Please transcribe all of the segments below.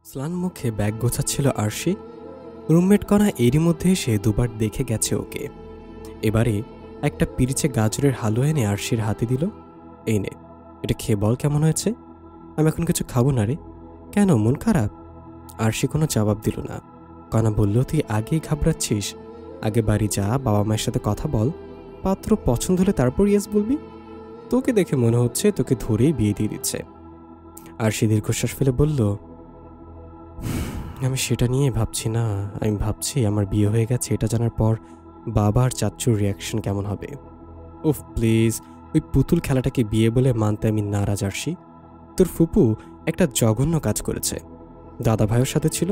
স্লান মুখে ব্যাগ গোছাচ্ছিল আরশি। রুমমেট কণা এরই মধ্যে এসে দুবার দেখে গেছে ওকে। এবারে একটা পিরিচে গাজরের হালুয়া এনে আরশির হাতে দিল। এই নে, এটা খেয়ে বল কেমন হয়েছে। আমি এখন কিছু খাবো না রে। কেন, মন খারাপ? আরশি কোনো জবাব দিল না। কণা বলল, তুই আগেই ঘাবড়াচ্ছিস? আগে বাড়ি যা, বাবা মায়ের সাথে কথা বল, পাত্র পছন্দ হলে তারপর ইয়েস বলবি। তোকে দেখে মনে হচ্ছে তোকে ধরেই বিয়ে দিয়ে দিচ্ছে। আরশি দীর্ঘশ্বাস ফেলে বলল, আমি সেটা নিয়ে ভাবছি না। আমি ভাবছি আমার বিয়ে হয়ে গেছে এটা জানার পর বাবা আর চাচ্চুর রিয়াকশন কেমন হবে। উফ প্লিজ, ওই পুতুল খেলাটাকে বিয়ে বলে মানতে আমি নারাজ আরশি। তোর ফুপু একটা জঘন্য কাজ করেছে। দাদা ভাইয়ের সাথে ছিল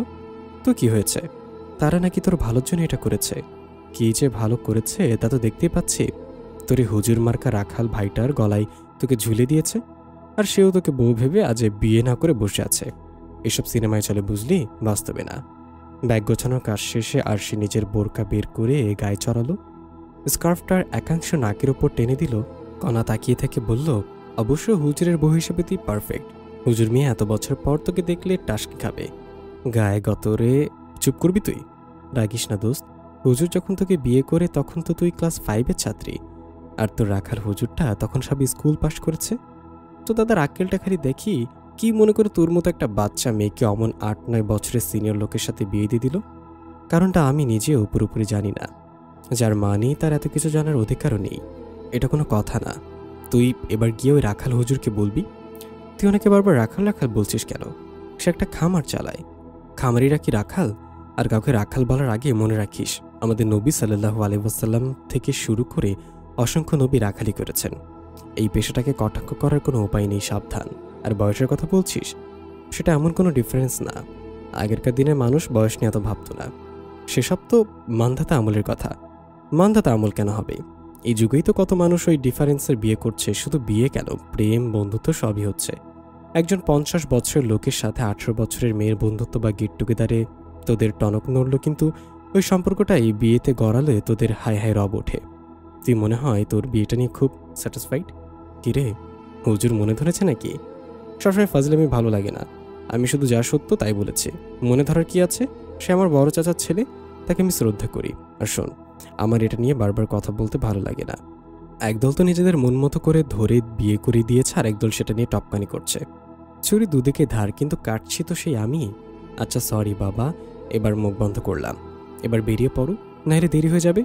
তো কি হয়েছে? তারা নাকি তোর ভালোর জন্য এটা করেছে। কি যে ভালো করেছে তা তো দেখতেই পাচ্ছি। তোর এই হুজুর মার্কা রাখাল ভাইটার গলায় তোকে ঝুলে দিয়েছে, আর সেও তোকে বউ ভেবে আজ বিয়ে না করে বসে আছে। এসব সিনেমায় চলে বুঝলি, বাস্তবে না। ব্যাগ গোছানোর কাজ শেষে আরশি নিজের বোরকা বের করে গায়ে চড়ালো। স্কার্ফটার একাংশ নাকের ওপর টেনে দিল। কণা তাকিয়ে থেকে বলল, অবশ্য হুজুরের বউ হিসেবে তুই পারফেক্ট। হুজুর মেয়ে এত বছর পর তোকে দেখলে টাসকি খাবে। গায়ে গতরে। চুপ করবি তুই? রাগিস না দোস্ত। হুজুর যখন তোকে বিয়ে করে তখন তো তুই ক্লাস 5-এর ছাত্রী, আর তোর রাখার হুজুরটা তখন সবই স্কুল পাশ করেছে। তো দাদার আক্কেলটা খালি দেখি, কি মনে করে তোর মতো একটা বাচ্চা মেয়েকে অমন 8-9 বছরের সিনিয়র লোকের সাথে বিয়ে দিয়ে দিল। কারণটা আমি নিজেও পুরোপুরি জানি না। যার মা নেই তার এত কিছু জানার অধিকারও নেই। এটা কোনো কথা না। তুই এবার গিয়ে ওই রাখাল হুজুরকে বলবি। তুই ওনাকে বারবার রাখাল রাখাল বলছিস কেন? সে একটা খামার চালায়। খামারিরা কি রাখাল? আর কাউকে রাখাল বলার আগে মনে রাখিস, আমাদের নবী সাল্লাল্লাহু আলাইহি ওয়াসাল্লাম থেকে শুরু করে অসংখ্য নবী রাখালি করেছেন। এই পেশাটাকে কটাক্ষ করার কোনো উপায় নেই, সাবধান। আর বয়সের কথা বলছিস, সেটা এমন কোনো ডিফারেন্স না। আগেরকার দিনে মানুষ বয়স নিয়ে এত ভাবত না। সেসব তো মান্ধাতা আমলের কথা। মান্ধাতা আমল কেন হবে? এই যুগেই তো কত মানুষ ওই ডিফারেন্সের বিয়ে করছে। শুধু বিয়ে কেন, প্রেম বন্ধুত্ব সবই হচ্ছে। একজন 50 বছরের লোকের সাথে 18 বছরের মেয়ের বন্ধুত্ব বা গেট টুগেদারে তোদের টনক নড়ল, কিন্তু ওই সম্পর্কটাই বিয়েতে গড়ালে তোদের হাই হাই রব ওঠে। তুই মনে হয় তোর বিয়েটা নিয়ে খুব স্যাটিসফাইড? কিরে, হুজুর মনে ধরেছে নাকি? সবসময় ফাজলামি ভালো লাগে না। আমি শুধু যা সত্য তাই বলেছি। মনে ধরার কি আছে? সে আমার বড় চাচার ছেলে, তাকে আমি শ্রদ্ধা করি। আর শোন, আমার এটা নিয়ে বারবার কথা বলতে ভালো লাগে না। একদল তো নিজেদের মন মতো করে ধরে বিয়ে করে দিয়েছে, আর একদল সেটা নিয়ে টপকানি করছে। ছুরি দুদিকে ধার, কিন্তু কাটছি তো সেই আমি। আচ্ছা সরি বাবা, এবার মুখ বন্ধ করলাম। এবার বেরিয়ে পড়ো, নাহলে দেরি হয়ে যাবে।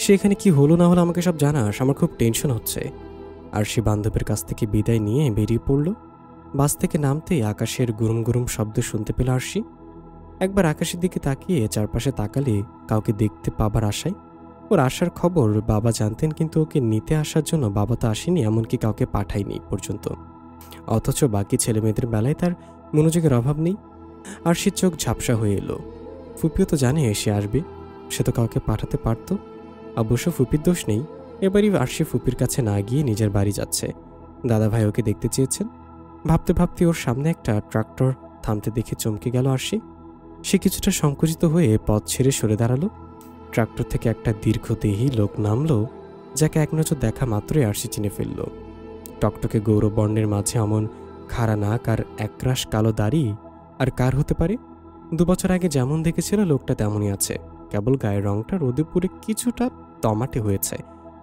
সেখানে কি হলো না হলো আমাকে সব জানাস, আমার খুব টেনশন হচ্ছে। আর সে বান্ধবের কাছ থেকে বিদায় নিয়ে বেরিয়ে পড়ল। বাস থেকে নামতেই আকাশের গুরুম গুরুম শব্দ শুনতে পেল আরশি। একবার আকাশের দিকে তাকিয়ে চারপাশে তাকালে কাউকে দেখতে পাবার আশায়। ওর আসার খবর বাবা জানতেন, কিন্তু ওকে নিতে আসার জন্য বাবা তো আসেনি, এমনকি কাউকে পাঠায়নি পর্যন্ত। অথচ বাকি ছেলেমেয়েদের বেলায় তার মনোযোগের অভাব নেই। আরশির চোখ ঝাপসা হয়ে এলো। ফুপিও তো জানে সে আসবে, সে তো কাউকে পাঠাতে পারত। অবশ্য ফুপির দোষ নেই। এবারই আরশি ফুপির কাছে না গিয়ে নিজের বাড়ি যাচ্ছে। দাদা ভাই ওকে দেখতে চেয়েছেন। ভাবতে ভাবতে ওর সামনে একটা ট্রাক্টর থামতে দেখে চমকে গেল আরশি। সে কিছুটা সংকুচিত হয়ে পথ ছেড়ে সরে দাঁড়ালো। ট্রাক্টর থেকে একটা দীর্ঘদেহী লোক নামলো, যাকে এক নজর দেখা মাত্রই আরশি চিনে ফেলল। টকটকে গৌরবর্ণের মাঝে অমন খাড়া নাক আর একরাশ কালো দাড়ি আর কার হতে পারে? 2 বছর আগে যেমন দেখেছিল লোকটা তেমনই আছে, কেবল গায়ের রংটা রোদে পুড়ে কিছুটা টমাটে হয়েছে,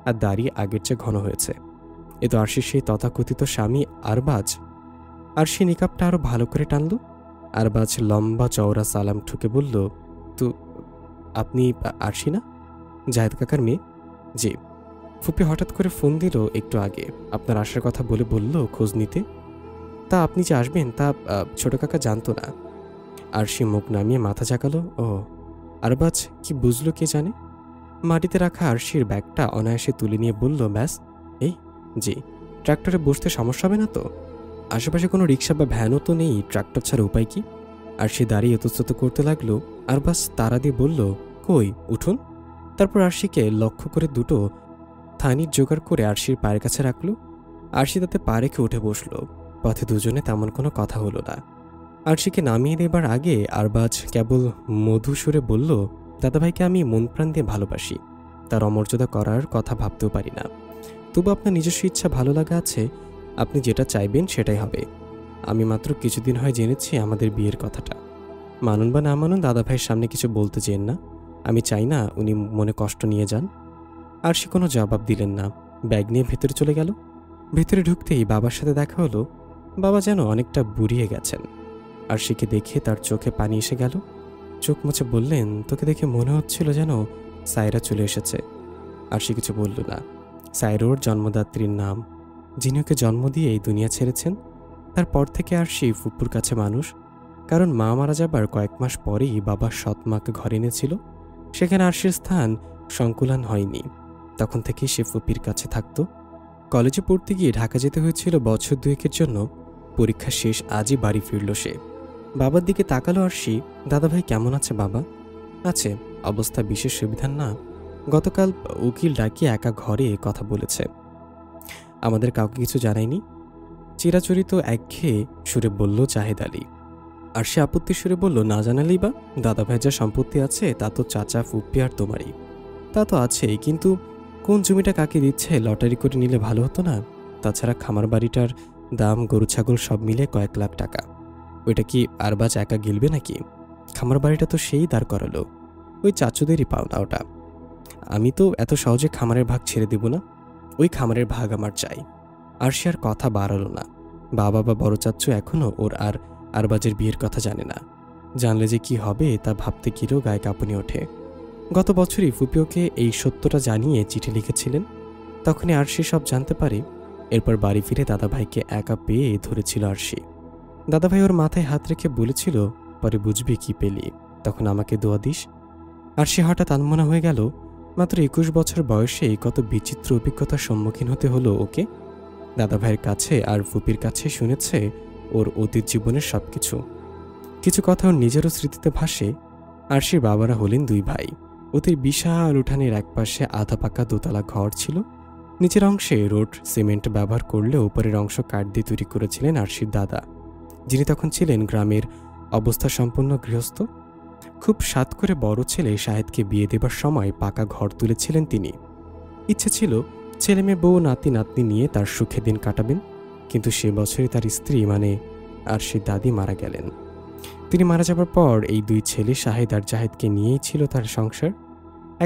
আর দাড়ি আগের চেয়ে ঘন হয়েছে। এ তো আরশির সেই তথাকথিত স্বামী আরবাজ। আরশি নিকাবটা আরো ভালো করে টানল। আরবাজ লম্বা চওড়া সালাম ঠুকে বলল, তো আপনি আরশি না, জাহেদ কাকার মেয়ে? জি। ফুপি হঠাৎ করে ফোন দিল একটু আগে, আপনার আসার কথা বলে বলল খোঁজ নিতে। তা আপনি যে আসবেন তা ছোট কাকা জানতো না। আরশি মুখ নামিয়ে মাথা ঝাঁকালো। ও, আরবাজ কি বুঝলো কে জানে। মাটিতে রাখা আরশির ব্যাগটা অনায়াসে তুলে নিয়ে বলল, ব্যাস এই? জি। ট্রাক্টরে বসতে সমস্যা হবে না তো? আশেপাশে কোনো রিক্সা বা ভ্যানও তো নেই, ট্রাক্টর ছাড়া উপায় কি? আরশি দাঁড়িয়ে ইতস্তত করতে লাগলো। আরবাজ তাড়া দিয়ে বলল, কই উঠুন। তারপর আরশিকে লক্ষ্য করে দুটো থানির জোগাড় করে আরশির পায়ের কাছে রাখল। আরশি তাতে পা রেখে উঠে বসল। পথে দুজনে তেমন কোনো কথা হলো না। আরশিকে নামিয়ে দেবার আগে আরবাজ কেবল মধু সুরে বলল, দাদাভাইকে আমি মন প্রাণ দিয়ে ভালোবাসি, তার অমর্যাদা করার কথা ভাবতেও পারি না। তবু আপনার নিজস্ব ইচ্ছা ভালো লাগা আছে, আপনি যেটা চাইবেন সেটাই হবে। আমি মাত্র কিছুদিন হয় জেনেছি আমাদের বিয়ের কথাটা। মানুন বা না মানুন দাদাভাইয়ের সামনে কিছু বলতে চেন না। আমি চাই না উনি মনে কষ্ট নিয়ে যান। আরশি কোনো জবাব দিলেন না। ব্যাগ নিয়ে ভেতরে চলে গেল। ভেতরে ঢুকতেই বাবার সাথে দেখা হলো। বাবা যেন অনেকটা বুড়িয়ে গেছেন। আরশিকে দেখে তার চোখে পানি এসে গেল। চোখ মুছে বললেন, তোকে দেখে মনে হচ্ছিল যেন সায়রা চলে এসেছে। আরশি কিছু বলল না। সায়রা ওর জন্মদাত্রীর নাম, যিনি ওকে জন্ম দিয়ে এই দুনিয়া ছেড়েছেন। তারপর থেকে আরশি ফুপুর কাছে মানুষ। কারণ মা মারা যাবার কয়েক মাস পরেই বাবা সৎ মাকে ঘরে এনেছিল। সেখানে আরশির স্থান সংকুলান হয়নি। তখন থেকেই সে ফুপির কাছে থাকত। কলেজে পড়তে গিয়ে ঢাকা যেতে হয়েছিল বছর দুয়েকের জন্য। পরীক্ষা শেষ আজই বাড়ি ফিরল সে। বাবার দিকে তাকালো আরশি। দাদাভাই কেমন আছে বাবা? আছে, অবস্থা বিশেষ সুবিধার না। গতকাল উকিল ডাকিয়ে একা ঘরে কথা বলেছে। আমাদের কাউকে কিছু জানায়নি। চিরাচরিত একঘেয়ে সুরে বলল জাহেদ আলী। আরশি আপত্তির সুরে বলল, না জানালেই বা? দাদাভাই যা সম্পত্তি আছে তা তো চাচা ফুপ্পি আর তোমারই। তা তো আছেই, কিন্তু কোন জমিটা কাকে দিচ্ছে লটারি করে নিলে ভালো হতো না? তাছাড়া খামার বাড়িটার দাম গরু ছাগল সব মিলে কয়েক লাখ টাকা। ওইটা কি আরবাজ একা গিলবে নাকি? খামার বাড়িটা তো সেই দাঁড় করালো। ওই চাচুদেরই পাওনা ওটা। আমি তো এত সহজে খামারের ভাগ ছেড়ে দেব না। ওই খামারের ভাগ আমার চাই। আরশি আর কথা বাড়ালো না। বাবা বা বড় চাচ্চু এখনও ওর আর আরবাজের বিয়ের কথা জানে না। জানলে যে কি হবে তা ভাবতে গিয়েও গায়ে কাঁপুনি ওঠে। গত বছরই ফুপি ওকে এই সত্যটা জানিয়ে চিঠি লিখেছিলেন। তখনই আরশি সব জানতে পারে। এরপর বাড়ি ফিরে দাদাভাইকে একা পেয়ে ধরেছিল আরশি। দাদাভাই ওর মাথায় হাত রেখে বলেছিল, পরে বুঝবি কি পেলি, তখন আমাকে দোয়া দিস। আরশি হঠাৎ আনমনা হয়ে গেল। মাত্র 21 বছর বয়সে কত বিচিত্র অভিজ্ঞতার সম্মুখীন হতে হলো ওকে। দাদাভাইয়ের কাছে আর ফুপির কাছে শুনেছে ওর অতীত জীবনের সবকিছু। কিছু কথা ওর নিজেরও স্মৃতিতে ভাসে। আরশির বাবারা হলেন দুই ভাই। ওদের বিশাল উঠানের একপাশে আধা পাকা দোতলা ঘর ছিল। নিচের অংশে রোড সিমেন্ট ব্যবহার করলে উপরের অংশ কাঠ দিয়ে তৈরি করেছিলেন আরশির দাদা, যিনি তখন ছিলেন গ্রামের অবস্থা সম্পন্ন গৃহস্থ। খুব সাত করে বড় ছেলে শাহেদকে বিয়ে দেবার সময় পাকা ঘর তুলেছিলেন তিনি। ইচ্ছে ছিল ছেলে মেয়ে বউ নাতি নাতনি নিয়ে তার সুখে দিন কাটাবেন। কিন্তু সে বছরই তার স্ত্রী মানে আরশির দাদি মারা গেলেন। তিনি মারা যাবার পর এই দুই ছেলে শাহেদ আর জাহেদকে নিয়েই ছিল তার সংসার।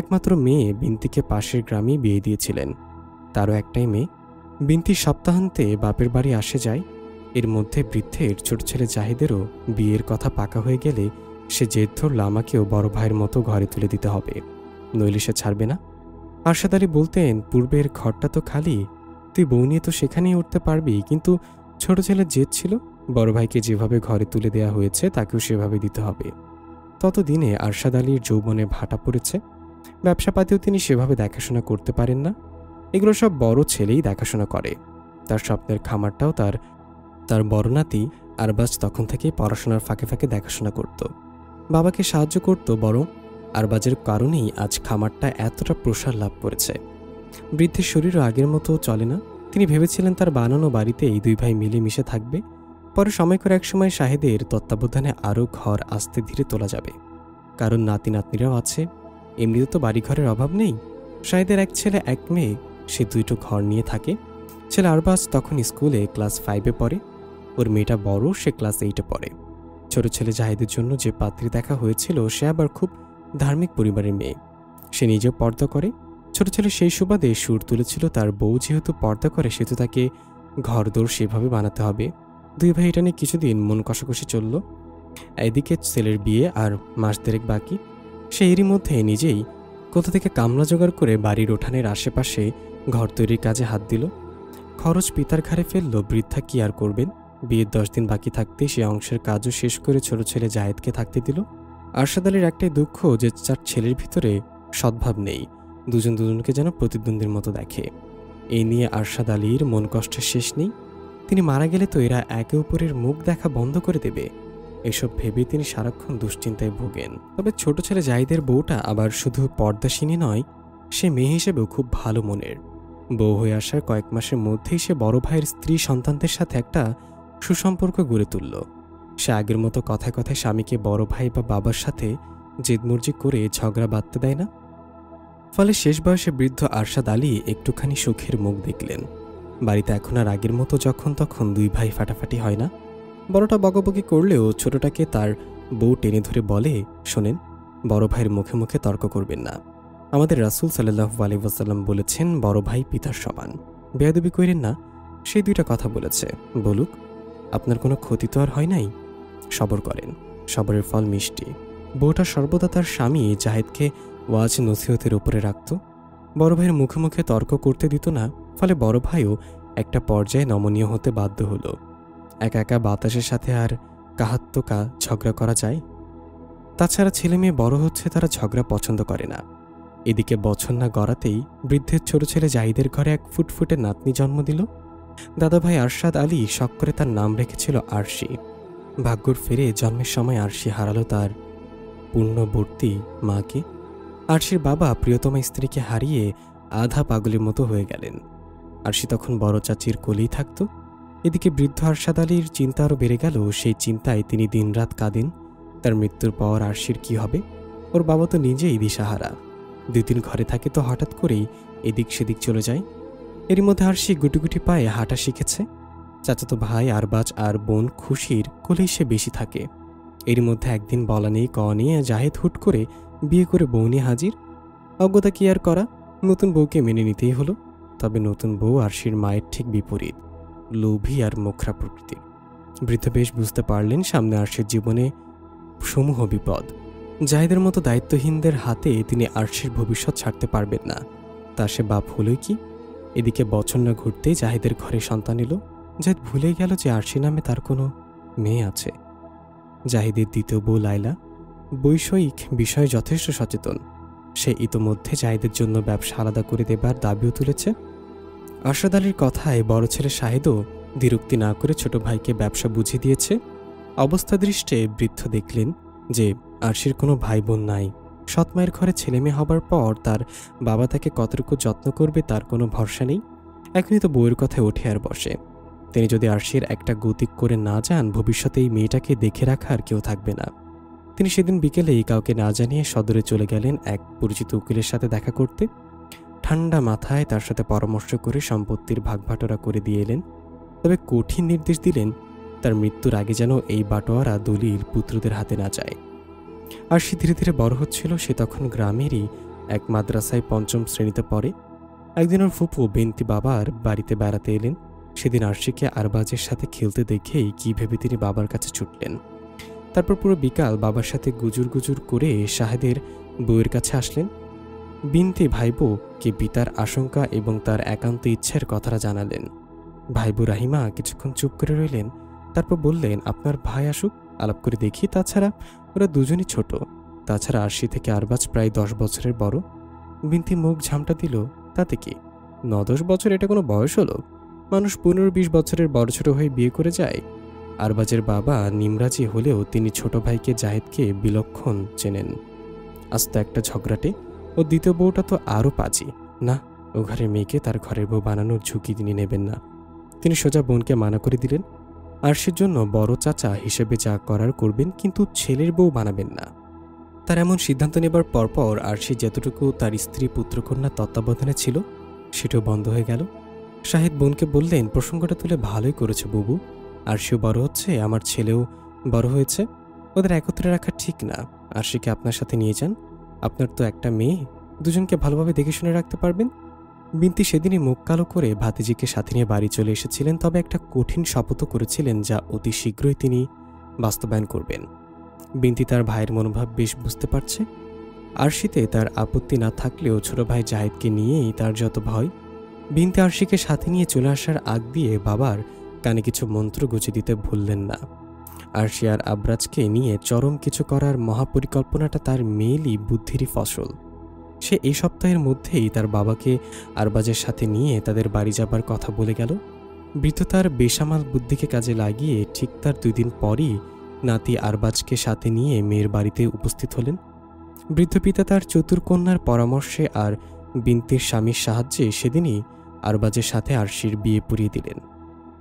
একমাত্র মেয়ে বিন্তিকে পাশের গ্রামেই বিয়ে দিয়েছিলেন। তারও একটাই মেয়ে। বিন্তি সপ্তাহান্তে বাপের বাড়ি আসে যায়। এর মধ্যে বৃদ্ধের ছোট ছেলে জাহিদেরও বিয়ের কথা পাকা হয়ে গেলে সে জেদ ধরল আমাকেও বড় ভাইয়ের মতো ঘরে তুলে দিতে হবে, নইলে সে ছাড়বে না। আরশাদ আলী বলতেন, পূর্বের ঘরটা তো খালি, তুই বউ নিয়ে তো সেখানেই উঠতে পারবি। কিন্তু ছোট ছেলের জেদ ছিল, বড় ভাইকে যেভাবে ঘরে তুলে দেয়া হয়েছে তাকেও সেভাবে দিতে হবে। ততদিনে আরশাদ আলীর যৌবনে ভাটা পড়েছে। ব্যবসাপাতিও তিনি সেভাবে দেখাশোনা করতে পারেন না। এগুলো সব বড় ছেলেই দেখাশোনা করে। তার স্বপ্নের খামারটাও তার বড় নাতি আরবাজ তখন থেকেই পড়াশোনার ফাঁকে ফাঁকে দেখাশোনা করত, বাবাকে সাহায্য করত। বরং আরবাজের কারণেই আজ খামারটা এতটা প্রসার লাভ করেছে। বৃদ্ধের শরীরও আগের মতো চলে না। তিনি ভেবেছিলেন তার বানানো বাড়িতে এই দুই ভাই মিলে মিশে থাকবে। পরে সময় করে একসময় শাহেদের তত্ত্বাবধানে আরও ঘর আস্তে ধীরে তোলা যাবে। কারণ নাতি নাতনিরাও আছে। এমনিতে তো বাড়িঘরের অভাব নেই। শাহেদের এক ছেলে এক মেয়ে, সে দুটো ঘর নিয়ে থাকে। ছেলে আরবাজ তখন স্কুলে ক্লাস 5-এ পড়ে। ওর মেয়েটা বড়, সে ক্লাস 8-এ পড়ে। ছোট ছেলে জাহিদের জন্য যে পাত্রী দেখা হয়েছিল সে আবার খুব ধার্মিক পরিবারের মেয়ে। সে নিজেও পর্দা করে। ছোট ছেলে সেই সুবাদে সুর তুলেছিল তার বউ যেহেতু পর্দা করে সেহেতু তাকে ঘরদোর সেভাবে বানাতে হবে। দুই ভাই এটা নিয়ে কিছুদিন মন কষাকষি চলল। এদিকে ছেলের বিয়ে আর মাস দেড়েক বাকি। সে এরই মধ্যে নিজেই কোথা থেকে কামলা জোগাড় করে বাড়ির উঠানের আশেপাশে ঘর তৈরির কাজে হাত দিল। খরচ পিতার ঘাড়ে ফেলল। বৃদ্ধা কি আর করবেন। বিয়ের 10 দিন বাকি থাকতে সে অংশের কাজও শেষ করে ছোট ছেলে জায়েদকে থাকতে দিল। আরশাদ আলীর একটাই দুঃখ যে তার ছেলের ভিতরে সদ্ভাব নেই। দুজন দুজনকে যেন প্রতিদ্বন্দ্বীর মতো দেখে। এই নিয়ে আরশাদ আলীর মন কষ্টের শেষ নেই। তিনি মারা গেলে তো এরা একে অপরের মুখ দেখা বন্ধ করে দেবে, এসব ভেবে তিনি সারাক্ষণ দুশ্চিন্তায় ভোগেন। তবে ছোট ছেলে জাহিদের বউটা আবার শুধু পর্দাসীনী নয়, সে মেয়ে হিসেবেও খুব ভালো মনের। বউ হয়ে আসার কয়েক মাসের মধ্যেই সে বড় ভাইয়ের স্ত্রী সন্তানদের সাথে একটা সুসম্পর্ক গড়ে তুলল। সে আগের মতো কথায় কথায় স্বামীকে বড় ভাই বা বাবার সাথে জেদমর্জি করে ঝগড়া বাঁধতে দেয় না। ফলে শেষ বয়সে বৃদ্ধ আরশাদ আলী একটুখানি সুখের মুখ দেখলেন। বাড়িতে এখন আর আগের মতো যখন তখন দুই ভাই ফাটাফাটি হয় না। বড়টা বকাবকি করলেও ছোটটাকে তার বউ টেনে ধরে বলে, শোনেন, বড় ভাইয়ের মুখে মুখে তর্ক করবেন না। আমাদের রাসূল সাল্লাল্লাহু আলাইহি ওয়াসাল্লাম বলেছেন, বড় ভাই পিতার সমান, বেয়াদবি কইরেন না। সেই দুইটা কথা বলেছে, বলুক, আপনার কোনো ক্ষতি তো আর হয় নাই। সবর করেন, সবরের ফল মিষ্টি। বউটা সর্বদা তার স্বামী জাহিদকে ওয়াজ নসিহতের উপরে রাখত, বড় ভাইয়ের মুখে মুখে তর্ক করতে দিত না। ফলে বড় ভাইও একটা পর্যায়ে নমনীয় হতে বাধ্য হলো। একা একা বাতাসের সাথে আর কাহাত্তকা ঝগড়া করা যায়? তাছাড়া ছেলে মেয়ে বড় হচ্ছে, তারা ঝগড়া পছন্দ করে না। এদিকে বছর না গড়াতেই বৃদ্ধের ছোট ছেলে জাহিদের ঘরে এক ফুটফুটে নাতনি জন্ম দিল। দাদাভাই আরশাদ আলী শখ করে তার নাম রেখেছিল আরশি। ভাগ্যর ফেরে জন্মের সময় আরশি হারালো তার পূর্ণবর্তী মাকে। আরশির বাবা প্রিয়তমা স্ত্রীকে হারিয়ে আধা পাগলের মতো হয়ে গেলেন। আরশি তখন বড় চাচির কোলেই থাকত। এদিকে বৃদ্ধ আরশাদ আলীর চিন্তা আরও বেড়ে গেল। সেই চিন্তায় তিনি দিনরাত কাঁদেন। তার মৃত্যুর পর আরশির কি হবে? ওর বাবা তো নিজেই দিশাহারা। 2-3 ঘরে থাকে তো হঠাৎ করেই এদিক সেদিক চলে যায়। এরই মধ্যে আরশি গুটি পায়ে হাঁটা শিখেছে। চাচাতো ভাই আরবাজ আর বোন খুশির কোলেই সে বেশি থাকে। এরই মধ্যে একদিন বলা নেই ক নিয়ে জাহিদ হুট করে বিয়ে করে বউ নিয়ে হাজির। অজ্ঞতা কি আর করা, নতুন বউকে মেনে নিতেই হলো। তবে নতুন বউ আরশির মায়ের ঠিক বিপরীত, লোভী আর মোখরা প্রকৃতির। বৃদ্ধ বেশ বুঝতে পারলেন সামনে আরশির জীবনে সমূহ বিপদ। জাহিদের মতো দায়িত্বহীনদের হাতে তিনি আরশির ভবিষ্যৎ ছাড়তে পারবেন না। তা সে বাপ হলোই কি? এদিকে বছর না ঘুরতেই জাহিদের ঘরে সন্তান এলো। জাহিদ ভুলে গেল যে আরশি নামে তার কোনো মেয়ে আছে। জাহিদের দ্বিতীয় বউ লায়লা বৈষয়িক বিষয়ে যথেষ্ট সচেতন। সে ইতোমধ্যে জাহিদের জন্য ব্যবসা আলাদা করে দেবার দাবিও তুলেছে। আরশাদ আলীর কথায় বড় ছেলে শাহিদও দ্বিরুক্তি না করে ছোট ভাইকে ব্যবসা বুঝিয়ে দিয়েছে। অবস্থা দৃষ্টে বৃদ্ধ দেখলেন যে আরশির কোনো ভাই বোন নাই। সৎ মায়ের ঘরে ছেলে মেয়ে হবার পর তার বাবা তাকে কতটুকু যত্ন করবে তার কোনো ভরসা নেই। এখনই তো বউয়ের কথায় ওঠে আর বসে। তিনি যদি আরশির একটা গতিক করে না যান, ভবিষ্যতে এই মেয়েটাকে দেখে রাখার কেউ থাকবে না। তিনি সেদিন বিকেলেই কাউকে না জানিয়ে সদরে চলে গেলেন এক পরিচিত উকিলের সাথে দেখা করতে। ঠান্ডা মাথায় তার সাথে পরামর্শ করে সম্পত্তির ভাগবাটোয়ারা করে দিয়ে এলেন। তবে কঠিন নির্দেশ দিলেন তার মৃত্যুর আগে যেন এই বাটোয়ারা দলিল পুত্রদের হাতে না যায়। আরশি ধীরে ধীরে বড় হচ্ছিল। সে তখন গ্রামেরই এক মাদ্রাসায় 5ম শ্রেণীতে পড়ে। একদিন ওর ফুপু বিনতি বাবার বাড়িতে বেড়াতে এলেন। সেদিন আরশিকে আরবাজের সাথে খেলতে দেখেই কি ভেবে তিনি বাবার কাছে ছুটলেন। তারপর পুরো বিকাল বাবার সাথে গুজুর করে শাহেদের বউয়ের কাছে আসলেন। বিনতি ভাইবোকে পিতার আশঙ্কা এবং তার একান্ত ইচ্ছের কথাটা জানালেন। ভাইবু রাহিমা কিছুক্ষণ চুপ করে রইলেন। তারপর বললেন, আপনার ভাই আসুক, আলাপ করে দেখি। তাছাড়া ওরা দুজনই ছোট। তাছাড়া আরশি থেকে আরবাজ প্রায় 10 বছরের বড়। বিনতি মুখ ঝামটা দিল, তাতে কি 9-10 বছর এটা কোনো বয়স হলো? মানুষ 15-20 বছরের বড় ছোট হয়ে বিয়ে করে যায়। আরবাজের বাবা নিমরাজি হলেও তিনি ছোট ভাইকে জাহিদকে বিলক্ষণ চেনেন। আস্ত একটা ঝগড়াটে। ও দ্বিতীয় বউটা তো আরও পাজি। না, ও ঘরের মেয়েকে তার ঘরের বউ বানানোর ঝুঁকি তিনি নেবেন না। তিনি সোজা বোনকে মানা করে দিলেন, আরশির জন্য বড় চাচা হিসেবে যা করার করবেন, কিন্তু ছেলের বউ বানাবেন না। তার এমন সিদ্ধান্ত নেবার পরপর আরশি যতটুকু তার স্ত্রী পুত্রকন্যা তত্ত্বাবধানে ছিল সেটাও বন্ধ হয়ে গেল। শাহিদ বোনকে বললেন, প্রসঙ্গটা তুলে ভালোই করেছে বুবু। আরশিও বড় হচ্ছে, আমার ছেলেও বড় হয়েছে। ওদের একত্রে রাখা ঠিক না। আরশিকে আপনার সাথে নিয়ে যান। আপনার তো একটা মেয়ে, দুজনকে ভালোভাবে দেখে শুনে রাখতে পারবেন। বিনতি সেদিনই মুখ কালো করে ভাতিজিকে সাথে নিয়ে বাড়ি চলে এসেছিলেন। তবে একটা কঠিন শপথও করেছিলেন, যা অতি শীঘ্রই তিনি বাস্তবায়ন করবেন। বিনতি তার ভাইয়ের মনোভাব বেশ বুঝতে পারছে। আরশিতে তার আপত্তি না থাকলেও ছোট ভাই জাহিদকে নিয়েই তার যত ভয়। বিনতি আরশিকে সাথে নিয়ে চলে আসার আগ দিয়ে বাবার কানে কিছু মন্ত্র গুঁজে দিতে ভুললেন না। আরশি আর আবরাজকে নিয়ে চরম কিছু করার মহাপরিকল্পনাটা তার মেয়েলি বুদ্ধিরই ফসল। সে এই সপ্তাহের মধ্যেই তার বাবাকে আরবাজের সাথে নিয়ে তাদের বাড়ি যাবার কথা বলে গেল। বৃদ্ধ তার বেসামাল বুদ্ধিকে কাজে লাগিয়ে ঠিক তার 2 দিন পরই নাতি আরবাজকে সাথে নিয়ে মেয়ের বাড়িতে উপস্থিত হলেন। বৃদ্ধ পিতা তার চতুর কন্যার পরামর্শে আর বিনতির স্বামীর সাহায্যে সেদিনই আরবাজের সাথে আরশির বিয়ে পড়িয়ে দিলেন।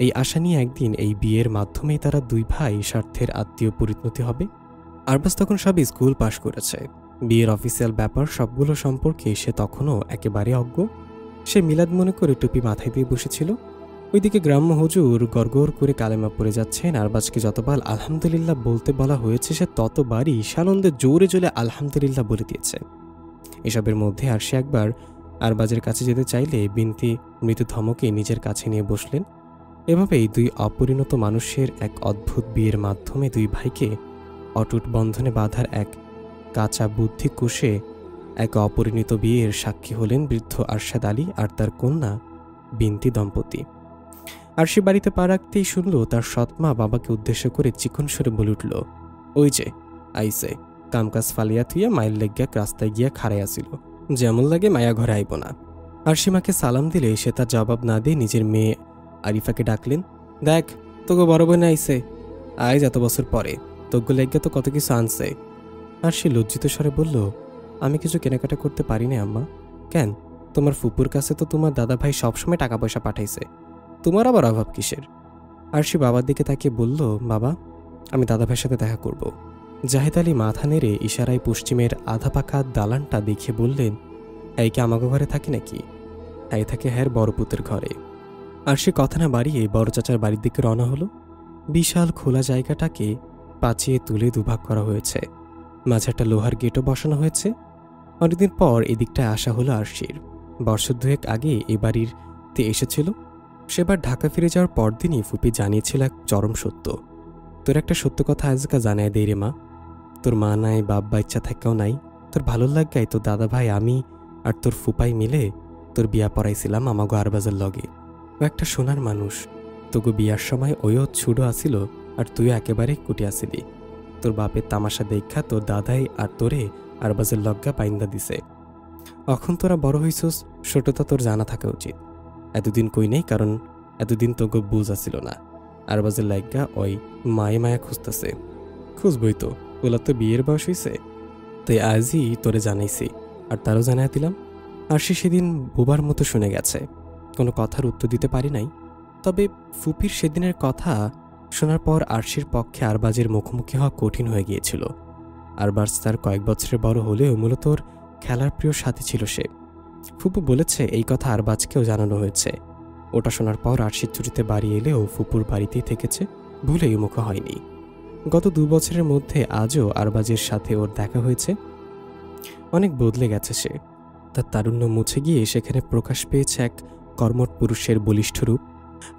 এই আশা নিয়ে একদিন এই বিয়ের মাধ্যমেই তারা 2 ভাই স্বার্থের আত্মীয় পরিণতি হবে। আরবাজ তখন সব স্কুল পাশ করেছে। বিয়ের অফিসিয়াল ব্যাপার সবগুলো সম্পর্কে সে তখনও একেবারে অজ্ঞ। সে মিলাদ মনে করে টুপি মাথায় দিয়ে বসেছিল। ওইদিকে গ্রাম্য হুজুর গড়গড় করে কালেমা পড়ে যাচ্ছেন। আরবাজকে যতবার আলহামদুলিল্লাহ বলতে বলা হয়েছে সে ততবারই সানন্দে জোরে জোরে আলহামদুলিল্লাহ বলে দিয়েছে। এসবের মধ্যে আরশি একবার আরবাজের কাছে যেতে চাইলে বিনতি মৃদু ধমকে নিজের কাছে নিয়ে বসলেন। এভাবেই দুই অপরিণত মানুষের এক অদ্ভুত বিয়ের মাধ্যমে দুই ভাইকে অটুট বন্ধনে বাঁধার এক কাঁচা বুদ্ধি কষে এক অপরিণত বিয়ের সাক্ষী হলেন বৃদ্ধ আরশাদ আলী আর তার কন্যা বিনতি দম্পতি। আরশি বাড়িতে পা রাখতেই শুনল তার সৎমা বাবাকে উদ্দেশ্য করে চিকন সুরে বলে উঠল, ওই যে আইসে, কামকাজ ফালিয়া থুইয়া মায়ের লেগিয়া রাস্তায় গিয়া খাড়াই আসিল, যেমন লাগে মায়া ঘরে আইব না। আরশি মাকে সালাম দিলে সে তার জবাব না দিয়ে নিজের মেয়ে আরিফাকে ডাকলেন, দেখ তোকে বড় বোন আইসে, আজ এত বছর পরে তোকে লেগিয়া তো কত কিছু আনছে। আরশি লজ্জিত স্বরে বলল, আমি কিছু কেনাকাটা করতে পারি না আম্মা। কেন, তোমার ফুপুর কাছে তো তোমার দাদা ভাই সবসময় টাকা পয়সা পাঠাইছে, তোমার আবার অভাব কিসের? আরশি বাবার দিকে তাকিয়ে বলল, বাবা আমি দাদা ভাইয়ের সাথে দেখা করব। জাহেদ আলী মাথা নেড়ে ইশারায় পশ্চিমের আধা পাকা দালানটা দেখিয়ে বললেন, এই কি আমাকে ঘরে থাকে নাকি? এই থাকে হ্যার বড় পুতের ঘরে। আরশি কথা না বাড়িয়ে বড় চাচার বাড়ির দিকে রওনা হলো। বিশাল খোলা জায়গাটাকে পাচিয়ে তুলে দুভাগ করা হয়েছে, মাঝে একটা লোহার গেটও বসানো হয়েছে। অনেকদিন পর এদিকটায় আসা হলো আরশির। বছর দুয়েক আগে এ বাড়িতে এসেছিল। সেবার ঢাকা ফিরে যাওয়ার পরদিনই ফুপি জানিয়েছিল এক চরম সত্য। তোর একটা সত্য কথা আজকা জানায় দেই রে মা, তোর মা নাই, বাপ ইচ্ছা থাকাও নাই, তোর ভালো লাগাই তোর দাদা ভাই আমি আর তোর ফুপাই মিলে তোর বিয়া পড়াইছিলাম আমাগো আরবাজের লগে। ও একটা সোনার মানুষ, তোগো বিয়ার সময় ওইও ছুডো আসিল আর তুইও একেবারে কুটি আসিলি। তোর বাপের তামাশা দেখা তোর দাদাই আর তোরে আরবাজের লগ্গা পাইন্দা দিছে। এখন তোরা বড় হইছস, ছোটতা তোর জানা থাকা উচিত। এতদিন কই নেই, কারণ এতদিন তোগো বুঝ আসিল না। আরবাজের লাগ্গা ওই মায়ে মায়া খুঁজতেছে। খুঁজবই তো, ওলা তো বিয়ের বয়স হইছে, তাই আজই তোরে জানাইছি আর তারও জানাই দিলাম। আর সে সেদিন বোবার মতো শুনে গেছে, কোনো কথার উত্তর দিতে পারি নাই। তবে ফুপির সেদিনের কথা শোনার পর আরশির পক্ষে আরবাজের মুখোমুখি হওয়া কঠিন হয়ে গিয়েছিল। আরবাজ তার কয়েক বছরের বড় হলেও মূলত ওর খেলার প্রিয় সাথী ছিল সে। ফুপু বলেছে এই কথা আরবাজকেও জানানো হয়েছে। ওটা শোনার পর আরশির ছুটিতে বাড়ি এলেও ফুপুর বাড়িতেই থেকেছে, ভুলেই মুখ হয়নি। গত 2 বছরের মধ্যে আজও আরবাজের সাথে ওর দেখা হয়েছে। অনেক বদলে গেছে সে। তার তারুণ্য মুছে গিয়ে সেখানে প্রকাশ পেয়েছে এক কর্মঠ পুরুষের বলিষ্ঠ রূপ।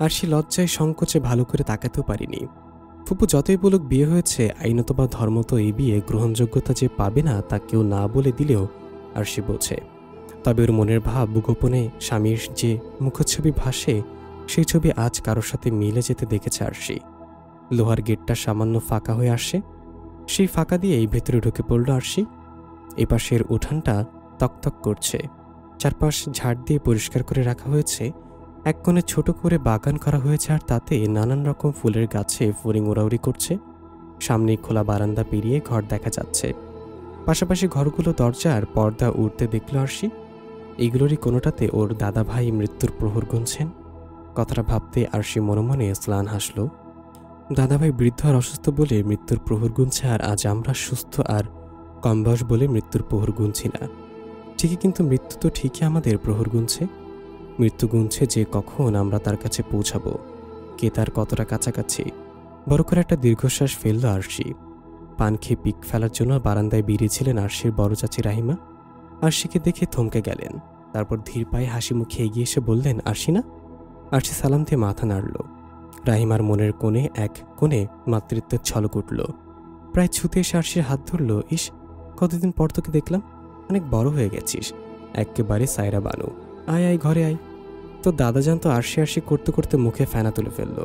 আর সে লজ্জায় সংকোচে ভালো করে তাকাতেও পারিনি। ফুপু যতই বলুক বিয়ে হয়েছে, আইনত বা ধর্মত এই বিয়ে গ্রহণযোগ্যতা যে পাবে না তা কেউ না বলে দিলেও আর সে বোঝে। তবে ওর মনের ভাব গোপনে স্বামীর যে মুখচ্ছবি ভাসে, সেই ছবি আজ কারোর সাথে মিলে যেতে দেখেছে আরশি। লোহার গেটটা সামান্য ফাঁকা হয়ে আসে, সেই ফাঁকা দিয়েই ভেতরে ঢুকে পড়ল আরশি। এপাশের উঠানটা তকতক করছে, চারপাশ ঝাড় দিয়ে পরিষ্কার করে রাখা হয়েছে। এক কোণে ছোট করে বাগান করা হয়েছে, আর তাতে নানান রকম ফুলের গাছে ফড়িং ওড়াউড়ি করছে। সামনেই খোলা বারান্দা পেরিয়ে ঘর দেখা যাচ্ছে। পাশাপাশি ঘরগুলো দরজার পর্দা উঠতে দেখল আরশি। এইগুলোরই কোনোটাতে ওর দাদা ভাই মৃত্যুর প্রহর গুনছেন। কথাটা ভাবতে আরশি মনে মনে স্লান হাসল। দাদাভাই বৃদ্ধ আর অসুস্থ বলে মৃত্যুর প্রহর গুনছে, আর আজ আমরা সুস্থ আর কম বয়স বলে মৃত্যুর প্রহর গুনছি না। ঠিকই, কিন্তু মৃত্যু তো ঠিকই আমাদের প্রহর গুনছে। মৃত্যু গুনছে যে কখন আমরা তার কাছে পৌঁছাবো, কে তার কতটা কাছাকাছি। বড় করে একটা দীর্ঘশ্বাস ফেলল আরশি। পান খেয়ে পিক ফেলার জন্য বারান্দায় বেরিয়েছিলেন আরশির বড় চাচি রাহিমা। আরশিকে দেখে থমকে গেলেন, তারপর ধীর পায়ে হাসি মুখে এগিয়ে এসে বললেন, আরশি না? আরশি সালাম দিয়ে মাথা নাড়ল। রাহিমার মনের কোণে এক কোণে মাতৃত্বের ছলক উঠল। প্রায় ছুতে এসে আরশির হাত ধরল। ইস, কতদিন পর তোকে দেখলাম, অনেক বড় হয়ে গেছিস, একেবারে সায়রা বানু। আয় আয়, ঘরে আয়। তো দাদা জান তো আরশি আরশি করতে করতে মুখে ফেনা তুলে ফেলল।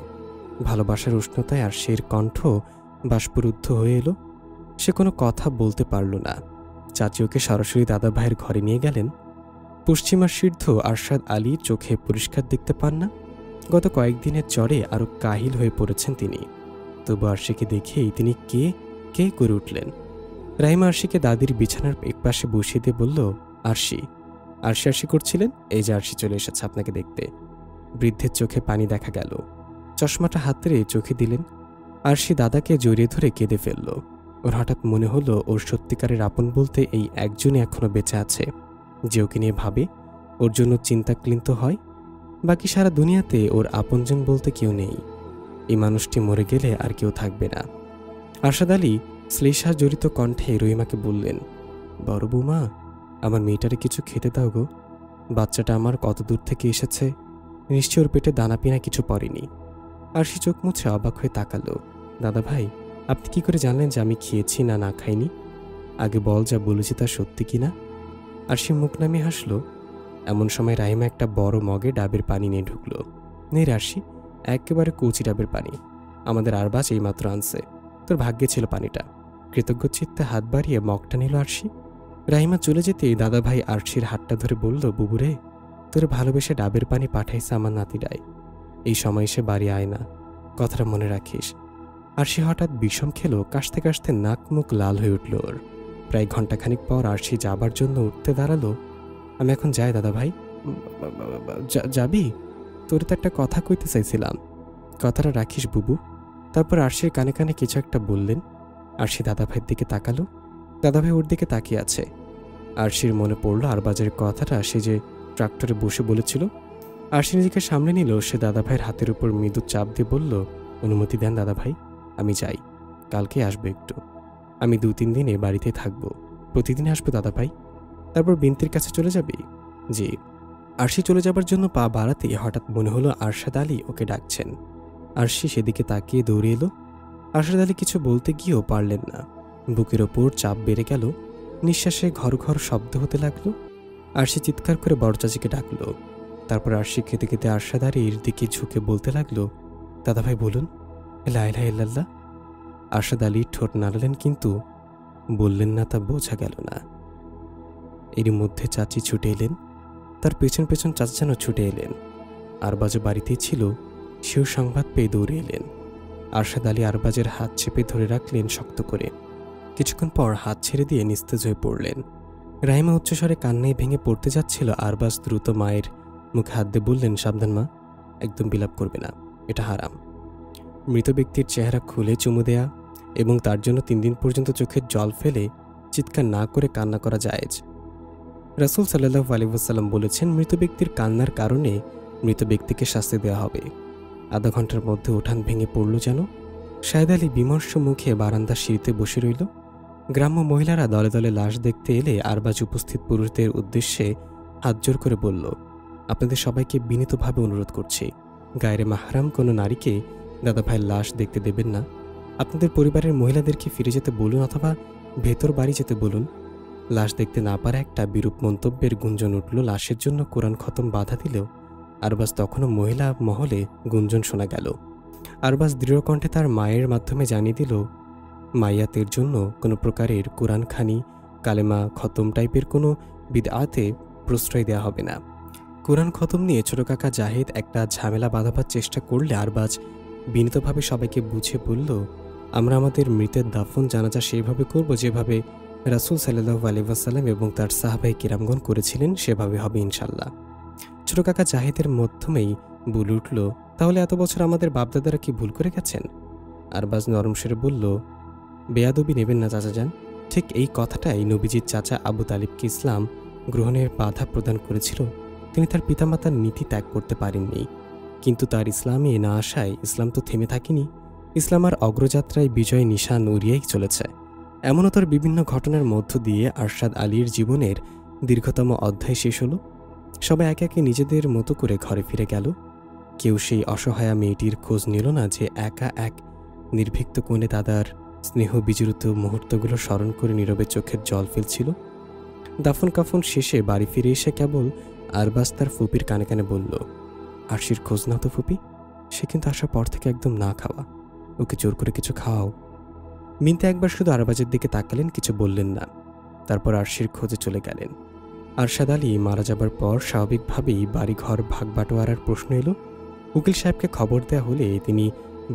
ভালোবাসার উষ্ণতায় আরশির কণ্ঠ বাষ্পরুদ্ধ হয়ে এলো। সে কোনো কথা বলতে পারল না। চাচি ওকে সরাসরি দাদা ভাইয়ের ঘরে নিয়ে গেলেন। পশ্চিমা সিদ্ধ আরশাদ আলী চোখে পরিষ্কার দেখতে পান না। গত কয়েকদিনের জ্বরে আরো কাহিল হয়ে পড়েছেন তিনি। তবু আরশিকে দেখেই তিনি কে কে করে উঠলেন। রাহিমা আরশিকে দাদির বিছানার একপাশে বসিয়ে দিয়ে বলল, আরশি। আরশি আরশি করছিলেন, এই যে আরশি চলে এসেছে আপনাকে দেখতে। বৃদ্ধের চোখে পানি দেখা গেল। চশমাটা হাতে চোখে দিলেন। আরশি দাদাকে জড়িয়ে ধরে কেঁদে ফেলল। ওর হঠাৎ মনে হলো ওর সত্যিকারের আপন বলতে এই একজনই এখনো বেঁচে আছে, যে ওকে নিয়ে ভাবে, ওর জন্য চিন্তাক্লিন্ত হয়। বাকি সারা দুনিয়াতে ওর আপনজন বলতে কেউ নেই। এই মানুষটি মরে গেলে আর কেউ থাকবে না। আরশাদ আলী শ্লেষা জড়িত কণ্ঠে রহিমাকে বললেন, বড় বৌমা, আমার মেয়েটারে কিছু খেতে দাও গো। বাচ্চাটা আমার কত দূর থেকে এসেছে, নিশ্চয় ওর পেটে দানা পিনা কিছু পড়েনি। আরশি চোখ মুছে অবাক হয়ে তাকালো। দাদা ভাই, আপনি কি করে জানলেন যে আমি খেয়েছি না না খাইনি? আগে বল, যা বলেছি তা সত্যি কিনা? আরশি মুখ নামিয়ে হাসলো। এমন সময় রাহিমা একটা বড় মগে ডাবের পানি নিয়ে ঢুকলো। নেই আরশি, একেবারে কচি ডাবের পানি, আমাদের আরবাজ এইমাত্র আনছে। তোর ভাগ্যে ছিল পানিটা। কৃতজ্ঞ চিত্তে হাত বাড়িয়ে মগটা নিল আরশি। রাহিমা চলে যেতেই দাদাভাই আরশির হাতটা ধরে বলল, বুবুরে, তোরে ভালোবেসে ডাবের পানি পাঠাইছে আমার নাতিটাই। এই সময় সে বাড়ি আয় না, কথাটা মনে রাখিস। আরশি হঠাৎ বিষম খেলো, কাশতে কাশতে নাক মুখ লাল হয়ে উঠল ওর। প্রায় ঘণ্টাখানিক পর আরশি যাবার জন্য উঠতে দাঁড়ালো। আমি এখন যাই দাদা ভাই। যাবি? তোরে তো একটা কথা কইতে চাইছিলাম, কথাটা রাখিস বুবু। তারপর আরশির কানে কানে কিছু একটা বললেন। আরশি দাদাভাইয়ের দিকে তাকালো। দাদাভাই ওর দিকে তাকিয়ে আছে। আরশির মনে পড়ল আরবাজের কথাটা সে যে ট্রাক্টরে বসে বলেছিল। আরশি নিজেকে সামনে নিল। সে দাদাভাইয়ের হাতের উপর মৃদু চাপ দিয়ে বলল, অনুমতি দেন দাদাভাই, আমি যাই। কালকে আসবো একটু। আমি 2-3 দিনে বাড়িতে থাকবো। প্রতিদিন আসবো দাদাভাই। তারপর বিনতির কাছে চলে যাবি? জি। আরশি চলে যাবার জন্য পা বাড়াতে হঠাৎ মনে হলো আরশাদ আলী ওকে ডাকছেন। আরশি সেদিকে তাকিয়ে দৌড়ে এলো। আরশাদ আলী কিছু বলতে গিয়েও পারলেন না। বুকের ওপর চাপ বেড়ে গেল। নিঃশ্বাসে ঘর ঘর শব্দ হতে লাগলো। আরশি চিৎকার করে বড় চাচিকে ডাকলো। তারপর আরশি খেতে খেতে আরশাদ আলীর দিকে ঝুঁকে বলতে লাগলো, দাদাভাই বলুন, লা ইলাহা ইল্লাল্লাহ। আরশাদ আলী ঠোঁট নাড়লেন, কিন্তু বললেন না তা বোঝা গেল না। এর মধ্যে চাচি ছুটে এলেন। তার পেছন পেছন চাচা যেন ছুটে এলেন। আরবাজও বাড়িতেই ছিল, সেও সংবাদ পেয়ে দৌড়ে এলেন। আরশাদ আলী আরবাজের হাত চেপে ধরে রাখলেন শক্ত করে। কিছুক্ষণ পর হাত ছেড়ে দিয়ে নিস্তেজ হয়ে পড়লেন। রাহিমা উচ্চস্বরে কান্নায় ভেঙে পড়তে যাচ্ছিল। আরবাজ দ্রুত মায়ের মুখে হাত দিয়ে বললেন, সাবধান মা, একদম বিলাপ করবে না, এটা হারাম। মৃত ব্যক্তির চেহারা খুলে চুমু দেয়া এবং তার জন্য 3 দিন পর্যন্ত চোখের জল ফেলে চিৎকার না করে কান্না করা জায়েজ। রাসূল সাল্লাল্লাহু আলাইহি ওয়াসাল্লাম বলেছেন, মৃত ব্যক্তির কান্নার কারণে মৃত ব্যক্তিকে শাস্তি দেওয়া হবে। আধা ঘন্টার মধ্যে উঠান ভেঙে পড়ল যেন। শাহেদ আলী বিমর্ষ মুখে বারান্দার সিঁড়িতে বসে রইল। গ্রাম্য মহিলারা দলে দলে লাশ দেখতে এলে আরবাজ উপস্থিত পুরুষদের উদ্দেশ্যে হাত জোর করে বলল, আপনাদের সবাইকে বিনীতভাবে অনুরোধ করছি, গায়রে মাহরাম কোনো নারীকে দাদাভাইয়ের লাশ দেখতে দেবেন না। আপনাদের পরিবারের মহিলাদেরকে ফিরে যেতে বলুন অথবা ভেতর বাড়ি যেতে বলুন। লাশ দেখতে না পারা একটা বিরূপ মন্তব্যের গুঞ্জন উঠল। লাশের জন্য কোরআন খতম বাধা দিলেও আরবাজ তখনও মহিলা মহলে গুঞ্জন শোনা গেল। আরবাজ দৃঢ়কণ্ঠে তার মায়ের মাধ্যমে জানিয়ে দিল, মাইয়াতের জন্য কোনো প্রকারের কোরআন খানি, কালেমা খতম টাইপের কোনো বিদআতে প্রশ্রয় দেওয়া হবে না। কোরআন খতম নিয়ে ছোট কাকা জাহিদ একটা ঝামেলা বাঁধাবার চেষ্টা করলে আরবাজ বিনীতভাবে সবাইকে বুঝে বলল, আমরা আমাদের মৃতের দাফন জানাজা সেইভাবে করব যেভাবে রাসূল সাল্লাল্লাহু আলাইহি ওয়াসাল্লাম এবং তার সাহাবায়ে কিরামগণ করেছিলেন, সেভাবে হবে ইনশাল্লাহ। ছোট কাকা জাহিদের মাধ্যমেই বলে উঠল, তাহলে এত বছর আমাদের বাপদাদারা কি ভুল করে গেছেন? আরবাজ নরম সুরে বলল, বেয়াদবি নেবেন না চাচাজান। ঠিক এই কথাটাই নবীজির চাচা আবু তালিবকে ইসলাম গ্রহণের বাধা প্রদান করেছিল। তিনি তার পিতামাতার নীতি ত্যাগ করতে পারেননি, কিন্তু তার ইসলামে না আসায় ইসলাম তো থেমে থাকেনি। ইসলাম আর অগ্রযাত্রায় বিজয় নিশান উড়িয়েই চলেছে। এমনও তার বিভিন্ন ঘটনার মধ্য দিয়ে আরশাদ আলীর জীবনের দীর্ঘতম অধ্যায় শেষ হলো। সবাই একে একে নিজেদের মতো করে ঘরে ফিরে গেল। কেউ সেই অসহায়া মেয়েটির খোঁজ নিল না যে একা এক নির্ভীক্ত কোণে দাদার স্নেহ বিজড়িত মুহূর্তগুলো স্মরণ করে নীরবে চোখের জল ফেলছিল। দাফন কাফন শেষে বাড়ি ফিরে এসে কেবল আরবাজ তার ফুপির কানে কানে বলল, আরশির খোঁজ নাও তো ফুপি, সে কিন্তু আসার পর থেকে একদম না খাওয়া, ওকে জোর করে কিছু খাওয়াও। মিনতে একবার শুধু আরবাজের দিকে তাকালেন, কিছু বললেন না। তারপর আরশির খোঁজে চলে গেলেন। আরশাদ আলী মারা যাবার পর স্বাভাবিকভাবেই বাড়িঘর ভাগ বাটোয়ারার প্রশ্ন এলো। উকিল সাহেবকে খবর দেওয়া হলে তিনি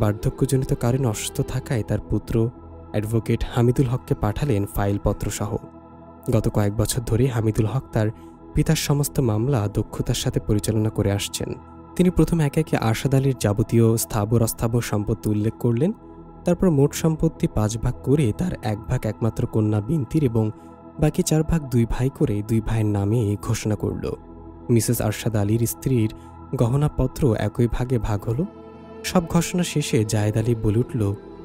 বার্ধক্যজনিত কারণে অসুস্থ থাকায় তার পুত্র অ্যাডভোকেট হামিদুল হককে পাঠালেন ফাইলপত্র সহ। গত কয়েক বছর ধরে হামিদুল হক তার পিতার সমস্ত মামলা দক্ষতার সাথে পরিচালনা করে আসছেন। তিনি প্রথম একে একে আরশাদ আলীর যাবতীয় স্থাবর অস্থাবর সম্পত্তি উল্লেখ করলেন। তারপর মোট সম্পত্তি 5 ভাগ করে তার 1 ভাগ একমাত্র কন্যা বিনতির এবং বাকি 4 ভাগ 2 ভাই করে 2 ভাইয়ের নামে ঘোষণা করল। মিসেস আরশাদ আলীর স্ত্রীর গহনাপত্র একই ভাগে ভাগ হলো। সব ঘোষণা শেষে জাহেদ আলী বলে উঠল,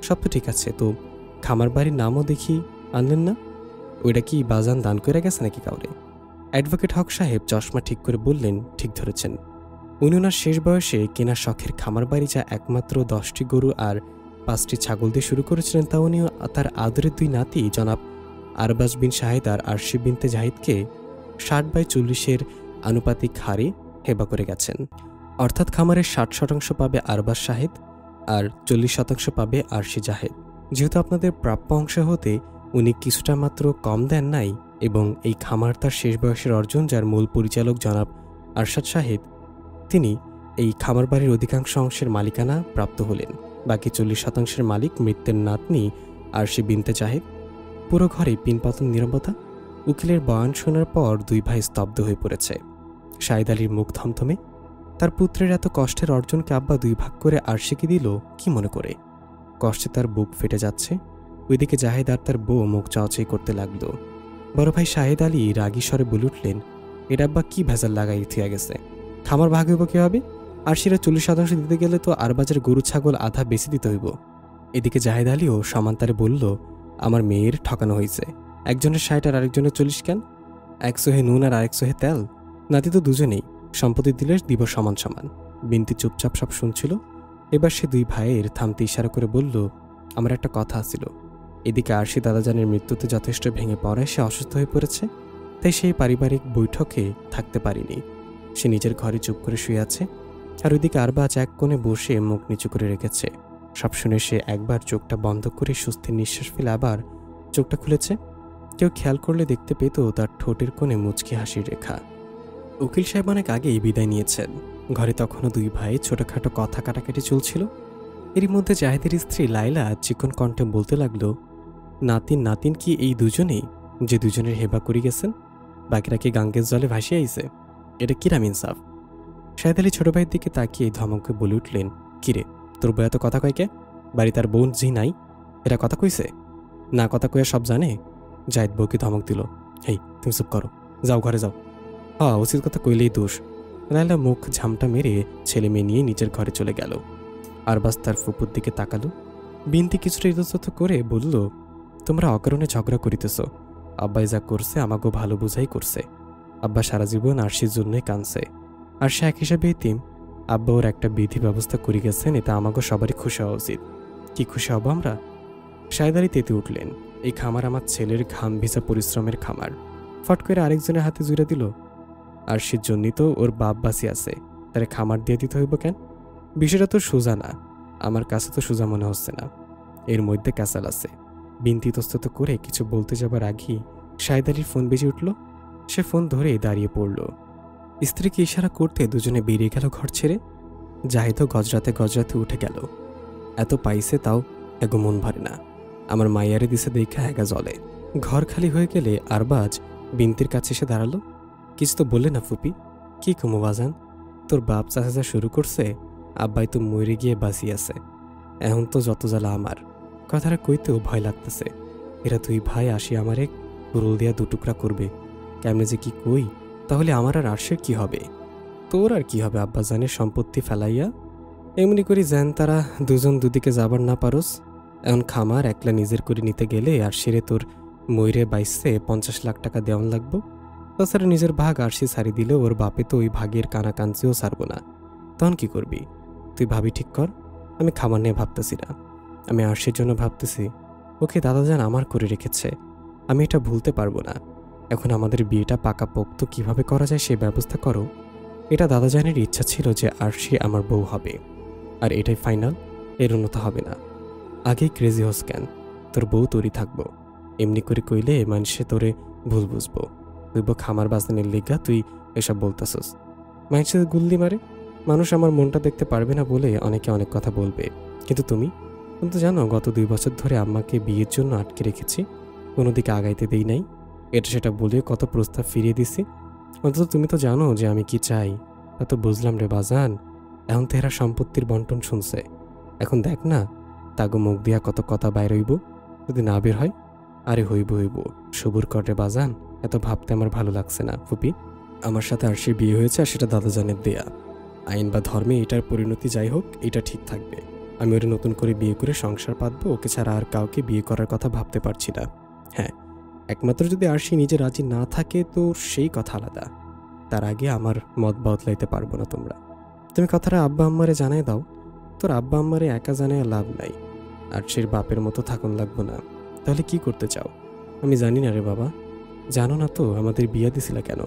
সব তো ঠিক আছে, তো খামার বাড়ির নামও দেখি আনলেন না? ওইটা কি বাজান দান করে গেছে নাকি কাউরে? অ্যাডভোকেট হক সাহেব চশমা ঠিক করে বললেন, ঠিক ধরেছেন। উনি ওনার শেষ বয়সে কেনা শখের খামার বাড়ি, যা একমাত্র 10টি গরু আর 5টি ছাগল দিয়ে শুরু করেছিলেন, তা উনি তার আদরের 2 নাতি জনাব আরবাজ বিন শাহেদ আর আরশি বিনতে জাহিদকে 60/40 আনুপাতিক হারে হেবা করে গেছেন। অর্থাৎ খামারের 60% পাবে আরবাজ শাহেদ আর 40% পাবে আরশি জাহেদ। যেহেতু আপনাদের প্রাপ্য অংশ হতে উনি কিছুটা মাত্র কম দেন নাই, এবং এই খামার তার শেষ বয়সের অর্জন, যার মূল পরিচালক জনাব আরশাদ শাহেদ, তিনি এই খামার বাড়ির অধিকাংশ অংশের মালিকানা প্রাপ্ত হলেন। বাকি 40% মালিক মৃত্যুর নাতনি আরশি বিনতে জাহেদ। পুরো ঘরে পিনপতন নীরবতা। উকিলের বয়ান শোনার পর 2 ভাই স্তব্ধ হয়ে পড়েছে। শাহেদ আলীর মুখ থমথমে। তার পুত্রের এত কষ্টের অর্জনকে আব্বা 2 ভাগ করে আরশিকে দিল কি মনে করে? কষ্টে তার বুক ফেটে যাচ্ছে। ওইদিকে জাহেদ আর তার বউ মুখ চাওয়াচাই করতে লাগল। বড় ভাই শাহেদ আলী রাগী স্বরে বলে উঠলেন, এটা আব্বা কি ভেজাল লাগাই থিয়া গেছে? খামার ভাগ হইব কি হবে? আরশিরা 40% দিতে গেলে তো আরবাজের গরু ছাগল আধা বেশি দিতে হইব। এদিকে জাহেদ আলীও সমান্তারে বলল, আমার মেয়ের ঠকানো হয়েছে। একজনের 60 আর আরেকজনের 40 কেন? 1 সোহে নুন আর আরেক সোহে তেল। নাতি তো দুজনেই, সম্পত্তি দিলে দিব সমান সমান। বিনতি চুপচাপ সব শুনছিল। এবার সে 2 ভাইয়ের থামতে ইশারা করে বলল, আমার একটা কথা আছিল। এদিকে আরশি দাদাজানের মৃত্যুতে যথেষ্ট ভেঙে পড়ায় সে অসুস্থ হয়ে পড়েছে, তাই সেই পারিবারিক বৈঠকে থাকতে পারিনি। সে নিজের ঘরে চুপ করে শুয়ে আছে, আর ওইদিকে আরবাজ এক কোণে বসে মুখ নিচু করে রেখেছে। সব শুনে সে একবার চোখটা বন্ধ করে স্বস্তির নিঃশ্বাস ফেলে আবার চোখটা খুলেছে। কেউ খেয়াল করলে দেখতে পেত তার ঠোঁটের কোণে মুচকি হাসির রেখা। উকিল সাহেব অনেক আগেই বিদায় নিয়েছেন। ঘরে তখনও 2 ভাই ছোটখাটো কথা কাটাকাটি চলছিল। এরই মধ্যে জাহেদের স্ত্রী লাইলা চিকন কণ্ঠে বলতে লাগলো, নাতিন কি এই দুজনেই, যে দুজনের হেবা করি গেছেন? বাকিরা কি গাঙ্গের জলে ভাসিয়ে আইছে? এটা কিরাম ইনসাফ? শাহেদ আলী ছোট ভাইয়ের দিকে তাকিয়ে ধমকে বলে উঠলেন, কিরে, তোর বই এত কথা কয় কে? বাড়ি তার বোন জি নাই, এরা কথা কইছে? না কথা কইয়া সব জানে? জাহিদ বউকে ধমক দিল, হেই তুমি চুপ করো, যাও ঘরে যাও। উচিত কথা কইলেই দোষ। লাইলা মুখ ঝামটা মেরে ছেলে মেয়ে নিয়ে নিজের ঘরে চলে গেল। আরবাজ তার ফুপুর দিকে তাকালো। বিনতি কিছুটা ইতস্তত করে বলল, তোমরা অকারণে ঝগড়া করিতেছ। আব্বাই যা করছে আমাকেও ভালো বুঝাই করছে। আব্বা সারা জীবন আরশির জন্যই কানছে, আর সে এক হিসাবে এতিম। আব্বা ওর একটা বিধি ব্যবস্থা করে গেছেন, এটা আমাকে সবারই খুশি হওয়া উচিত। কি খুশি হব আমরা? শাহেদ আলী তেতে উঠলেন, এই খামার আমার ছেলের ঘাম ভিজা পরিশ্রমের খামার। ফট করে আরেকজনের হাতে জুড়ে দিল। আরশির জন্যই তো ওর বাপ বাসি আছে, তারে খামার দিয়ে দিতে হইব কেন? বিষয়টা তো সোজা না, আমার কাছে তো সোজা মনে হচ্ছে না। এর মধ্যে ক্যাসাল আছে। বিনতি ইতস্তত করে কিছু বলতে যাবার আগেই শাহেদ আলীর ফোন বেজে উঠল। সে ফোন ধরে দাঁড়িয়ে পড়ল। স্ত্রীকে ইশারা করতে দুজনে বেরিয়ে গেল ঘর ছেড়ে। জাহিদও গজরাতে উঠে গেল। এত পাইছে তাও এগো মন ভরে না। আমার মাইয়ারে দিছে দেখা এগা জলে। ঘর খালি হয়ে গেলে আরবাজ বিনতির কাছে এসে দাঁড়ালো। কিছু তো বললে না ফুপি? কি কমো বাজান, তোর বাপ চাচা শুরু করছে, আব্বাই তো মরে গিয়ে বাঁচি আছে। এখন তো যত জ্বালা আমার। কথাটা কইতেও ভয় লাগতেছে। এরা 2 ভাই আসি আমারে রোল দিয়া 2 টুকরা করবে। কেমনে যে কি কই, তাহলে আমার আর আরশের কি হবে? তোর আর কি হবে আব্বাজানের সম্পত্তি ফেলাইয়া? এমনি করি যেন তারা দুজন দুদিকে যাবার না পারোস। এখন খামার একলা নিজের করে নিতে গেলে আরশিরে তোর ময়ূরে বাইসে 50 লাখ টাকা দেওয়ান লাগবো। তাছাড়া নিজের ভাগ আরশি ছাড়ি দিলে ওর বাপে তো ওই ভাগের কানাকাঞ্চিও ছাড়ব না। তখন কি করবি? তুই ভাবি ঠিক কর। আমি খামার নিয়ে ভাবতেছি না, আমি আরশির জন্য ভাবতেছি। ওকে দাদাজান আমার করে রেখেছে, আমি এটা ভুলতে পারবো না। এখন আমাদের বিয়েটা পাকাপোক্ত কিভাবে করা যায় সে ব্যবস্থা করো। এটা দাদাজানের ইচ্ছা ছিল যে আরশি আমার বউ হবে, আর এটাই ফাইনাল, এর উন্নত হবে না। আগেই ক্রেজি হোস কেন? তোর বউ তোরই থাকবো। এমনি করে কইলে মানুষে তোরে ভুল বুঝবো। তুই খামার বাজানের লিগা তুই এসব বলতেছস। মানুষের গুল্লি মারে। মানুষ আমার মনটা দেখতে পারবে না বলে অনেকে অনেক কথা বলবে, কিন্তু তুমি তো জানো গত 2 বছর ধরে আম্মাকে বিয়ের জন্য আটকে রেখেছি, কোনো দিকে আগাইতে দেই নাই। এটা সেটা বলে কত প্রস্তাব ফিরিয়ে দিছি। অন্তত তুমি তো জানো যে আমি কি চাই। তা তো বুঝলাম রে বাজান। এখন তো এরা সম্পত্তির বন্টন শুনছে। এখন দেখ না, তাগো মুখ দিয়া কত কথা বাইর হইব। যদি না বের হয়, আরে হইব। সবুর কর রে বাজান, এত ভাবতে আমার ভালো লাগছে না ফুপি। আমার সাথে আরশির বিয়ে হয়েছে, আর সেটা দাদাজানের দেয়া। আইন বা ধর্মে এটার পরিণতি যাই হোক, এটা ঠিক থাকবে। আমি ওরা নতুন করে বিয়ে করে সংসার পাতবো, ওকে ছাড়া আর কাউকে বিয়ে করার কথা ভাবতে পারছি না। হ্যাঁ, একমাত্র যদি আরশি নিজে রাজি না থাকে তো সেই কথা আলাদা। তার আগে আমার মত বদলাইতে পারবো না তোমরা। তুমি কথাটা আব্বা আম্মারে জানাই দাও। তোর আব্বা আম্মারে একা জানায় লাভ নাই, আরশির বাপের মতো থাকুন লাগবো না। তাহলে কি করতে চাও? আমি জানি না রে বাবা। জানো না তো আমাদের বিয়া দিছিলা কেন?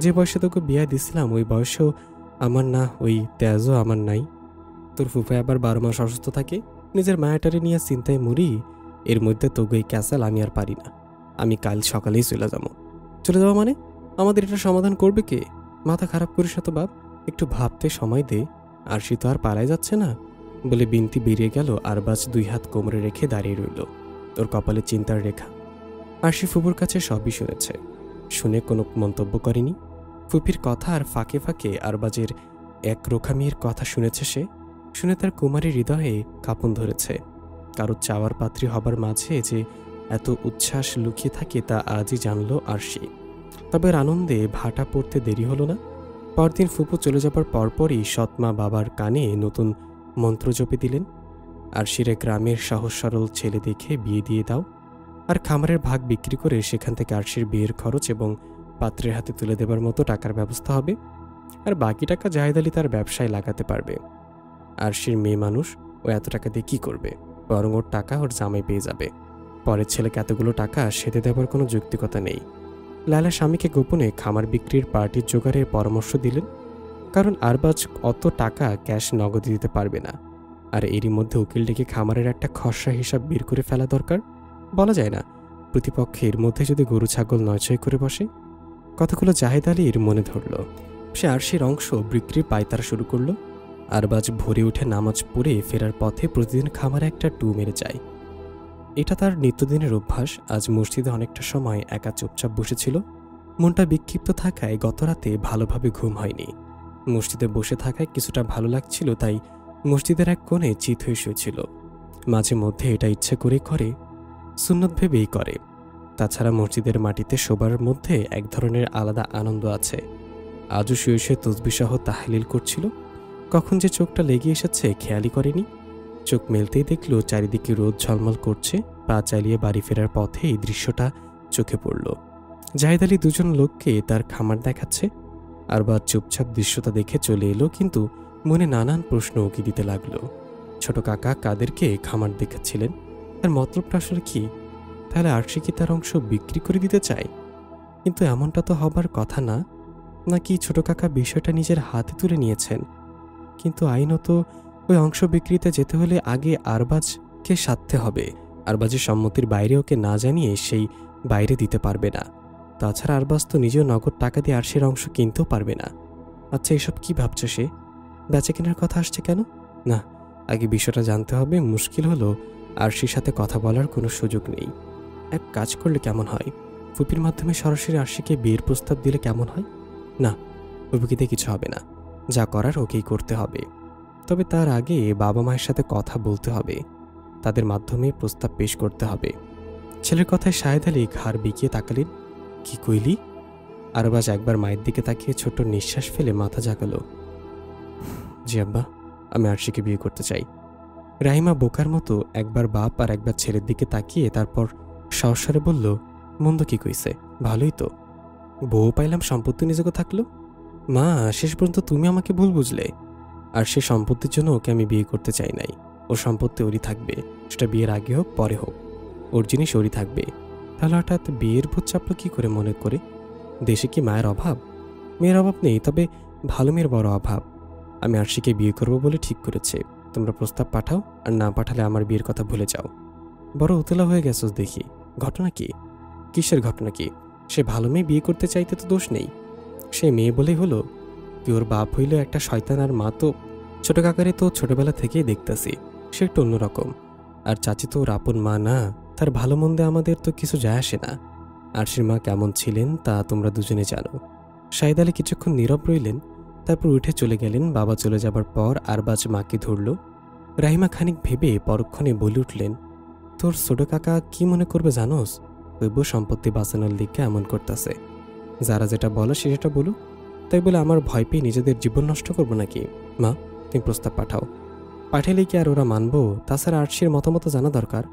যে বয়সে তোকে বিয়া দিছিলাম ওই বয়সেও আমার না, ওই তেজও আমার নাই। তোর ফুফায় আবার 12 মাস অসুস্থ থাকে, নিজের মায়াটারে নিয়ে চিন্তায় মরি। এর মধ্যে তোকে এই ক্যাসাল আমি আর পারি না। আমি কাল সকালেই চলে যাবো। চলে যাবো মানে? আমাদের এটা সমাধান করবে কে? মাথা খারাপ করিস না তো বাপ, একটু ভাবতে সময় দে। আরশি তো আর পালায় যাচ্ছে না। বলে বিনতি বেরিয়ে গেল। আরবাজ 2 হাত কোমরে রেখে দাঁড়িয়ে রইল, তোর কপালে চিন্তার রেখা। আরশি ফুপুর কাছে সবই শুনেছে, শুনে কোনো মন্তব্য করেনি। ফুপির কথা আর ফাঁকে ফাঁকে আরবাজের এক রোখামির কথা শুনেছে সে। শুনে তার কুমারী হৃদয়ে কাঁপন ধরেছে। কারো চাওয়ার পাত্রী হবার মাঝে যে এত উচ্ছ্বাস লুকিয়ে থাকে তা আজই জানল আরশি। তবে আনন্দে ভাটা পড়তে দেরি হলো না। পরদিন ফুপু চলে যাবার পরপরই সৎমা বাবার কানে নতুন মন্ত্র জপে দিলেন, আরশির গ্রামের সহজ সরল ছেলে দেখে বিয়ে দিয়ে দাও, আর খামারের ভাগ বিক্রি করে সেখান থেকে আরশির বিয়ের খরচ এবং পাত্রের হাতে তুলে দেবার মতো টাকার ব্যবস্থা হবে। আর বাকি টাকা জাহেদ আলী তার ব্যবসায় লাগাতে পারবে। আরশির মেয়ে মানুষ, ও এত টাকা দিয়ে কী করবে? বরং ওর টাকা ওর জামাই পেয়ে যাবে। পরের ছেলেকে এতগুলো টাকা সেধে দেবার কোনো যৌক্তিকতা নেই। লায়লা স্বামীকে গোপনে খামার বিক্রির পার্টির জোগাড়ের পরামর্শ দিলেন, কারণ আরবাজ অত টাকা ক্যাশ নগদে দিতে পারবে না। আর এরই মধ্যে উকিল ডেকে খামারের একটা খসড়া হিসাব বের করে ফেলা দরকার। বলা যায় না, প্রতিপক্ষের মধ্যে যদি গরু ছাগল নয়ছয় করে বসে। কথাগুলো জাহেদ আলীর মনে ধরল। সে আরশির অংশ বিক্রির পায়তারা শুরু করলো। আরবাজ ভোরে উঠে নামাজ পড়ে ফেরার পথে প্রতিদিন খামারে একটা টু মেরে যায়। এটা তার নিত্যদিনের অভ্যাস। আজ মসজিদে অনেকটা সময় একা চুপচাপ বসেছিল। মনটা বিক্ষিপ্ত থাকায় গতরাতে ভালোভাবে ঘুম হয়নি। মসজিদে বসে থাকায় কিছুটা ভালো লাগছিল, তাই মসজিদের এক কোণে চিত হয়ে শুয়েছিল। মাঝে মধ্যে এটা ইচ্ছে করেই করে, সুন্নত ভেবেই করে। তাছাড়া মসজিদের মাটিতে শোবার মধ্যে এক ধরনের আলাদা আনন্দ আছে। আজও শুয়ে শুয়ে তসবিহ তাহলিল করছিল। কখন যে চোখটা লেগে এসেছে খেয়ালই করেনি। চোখ মেলতেই দেখল চারিদিকে রোদ ঝলমল করছে। পা চালিয়ে বাড়ি ফেরার পথে এই দৃশ্যটা চোখে পড়ল। জাহেদ আলী 2জন লোককে তার খামার দেখাচ্ছে। আরবাজ চুপচাপ দৃশ্যটা দেখে চলে এলো, কিন্তু মনে নানান প্রশ্ন উকি দিতে লাগলো। ছোট কাকা কাদেরকে খামার দেখাচ্ছিলেন? তার মতলবটা আসলে কি? তাহলে আরশি কি তার অংশ বিক্রি করে দিতে চায়? কিন্তু এমনটা তো হবার কথা না। নাকি ছোট কাকা বিষয়টা নিজের হাতে তুলে নিয়েছেন? কিন্তু আইনত ওই অংশ বিক্রিতে যেতে হলে আগে আরবাজকে সাধতে হবে। আরবাজের সম্মতির বাইরে ওকে না জানিয়ে সেই বাইরে দিতে পারবে না। তাছাড়া আরবাজ তো নিজেও নগদ টাকা দিয়ে আরশির অংশ কিনতেও পারবে না। আচ্ছা, এসব কি ভাবছে সে? বেচা কেনার কথা আসছে কেন? না, আগে বিষয়টা জানতে হবে। মুশকিল হলো আরশির সাথে কথা বলার কোনো সুযোগ নেই। এক কাজ করলে কেমন হয়? ফুপির মাধ্যমে সরাসরি আরশিকে বিয়ের প্রস্তাব দিলে কেমন হয়? না, ফুপিকে কিছু হবে না। যা করার ওকেই করতে হবে। তবে তার আগে বাবা মায়ের সাথে কথা বলতে হবে। তাদের মাধ্যমে প্রস্তাব পেশ করতে হবে। ছেলের কথায় শাহেদ আলী ঘাড় বিকিয়ে তাকালেন। কি কইলি? আরবাজ একবার মায়ের দিকে তাকিয়ে ছোট্ট নিঃশ্বাস ফেলে মাথা জাগালো। জি আব্বা, আমি আরশিকে বিয়ে করতে চাই। রাহিমা বোকার মতো একবার বাপ আর একবার ছেলের দিকে তাকিয়ে তারপর সহস্বরে বলল, মন্দ কি কইছে? ভালোই তো। বউ পাইলাম, সম্পত্তি নিজেকে থাকলো। মা, শেষ পর্যন্ত তুমি আমাকে ভুল বুঝলে। আর সে সম্পত্তির জন্য ওকে আমি বিয়ে করতে চাই নাই। ওর সম্পত্তি ওরই থাকবে, সেটা বিয়ের আগে হোক পরে হোক, ওর জিনিস ওরই থাকবে। তাহলে হঠাৎ বিয়ের ভূত চাপলো কি করে মনে করে? দেশে কি মায়ের অভাব? মেয়ের অভাব নেই, তবে ভালো মেয়ের বড় অভাব। আমি আরশিকে বিয়ে করবো বলে ঠিক করেছে। তোমরা প্রস্তাব পাঠাও, আর না পাঠালে আমার বিয়ের কথা ভুলে যাও। বড় উতলা হয়ে গেছস দেখি। ঘটনা কি? কিসের ঘটনা কি? সে ভালো মেয়ে বিয়ে করতে চাইতে তো দোষ নেই। সে মেয়ে বলেই হলো কি? ওর বাপ হইল একটা শয়তান, আর মা তো ছোট কাকারে তো ছোটবেলা থেকেই দেখতেছি সে একটু অন্যরকম। আর চাচি তো ওর আপন মা না। তার ভালো মন্দে আমাদের তো কিছু যায় আসে না। আরশির মা কেমন ছিলেন তা তোমরা দুজনে জানো। শাহেদ আলী কিছুক্ষণ নীরব রইলেন, তারপর উঠে চলে গেলেন। বাবা চলে যাবার পর আরবাজ মাকে ধরল। রাহিমা খানিক ভেবে পরক্ষণে বলে উঠলেন, তোর ছোট কাকা কি মনে করবে জানোস? ওই বউ সম্পত্তি বাঁচানোর দিকে এমন করতেছে। যারা যেটা বলে সেটা বলুক, তাই বলে আমার ভয় পেয়ে নিজেদের জীবন নষ্ট করবো নাকি? মা, তুমি প্রস্তাব পাঠাও। পাঠালেই কি আর ওরা মানবো? তাছাড়া আরশির মতামত জানা দরকার।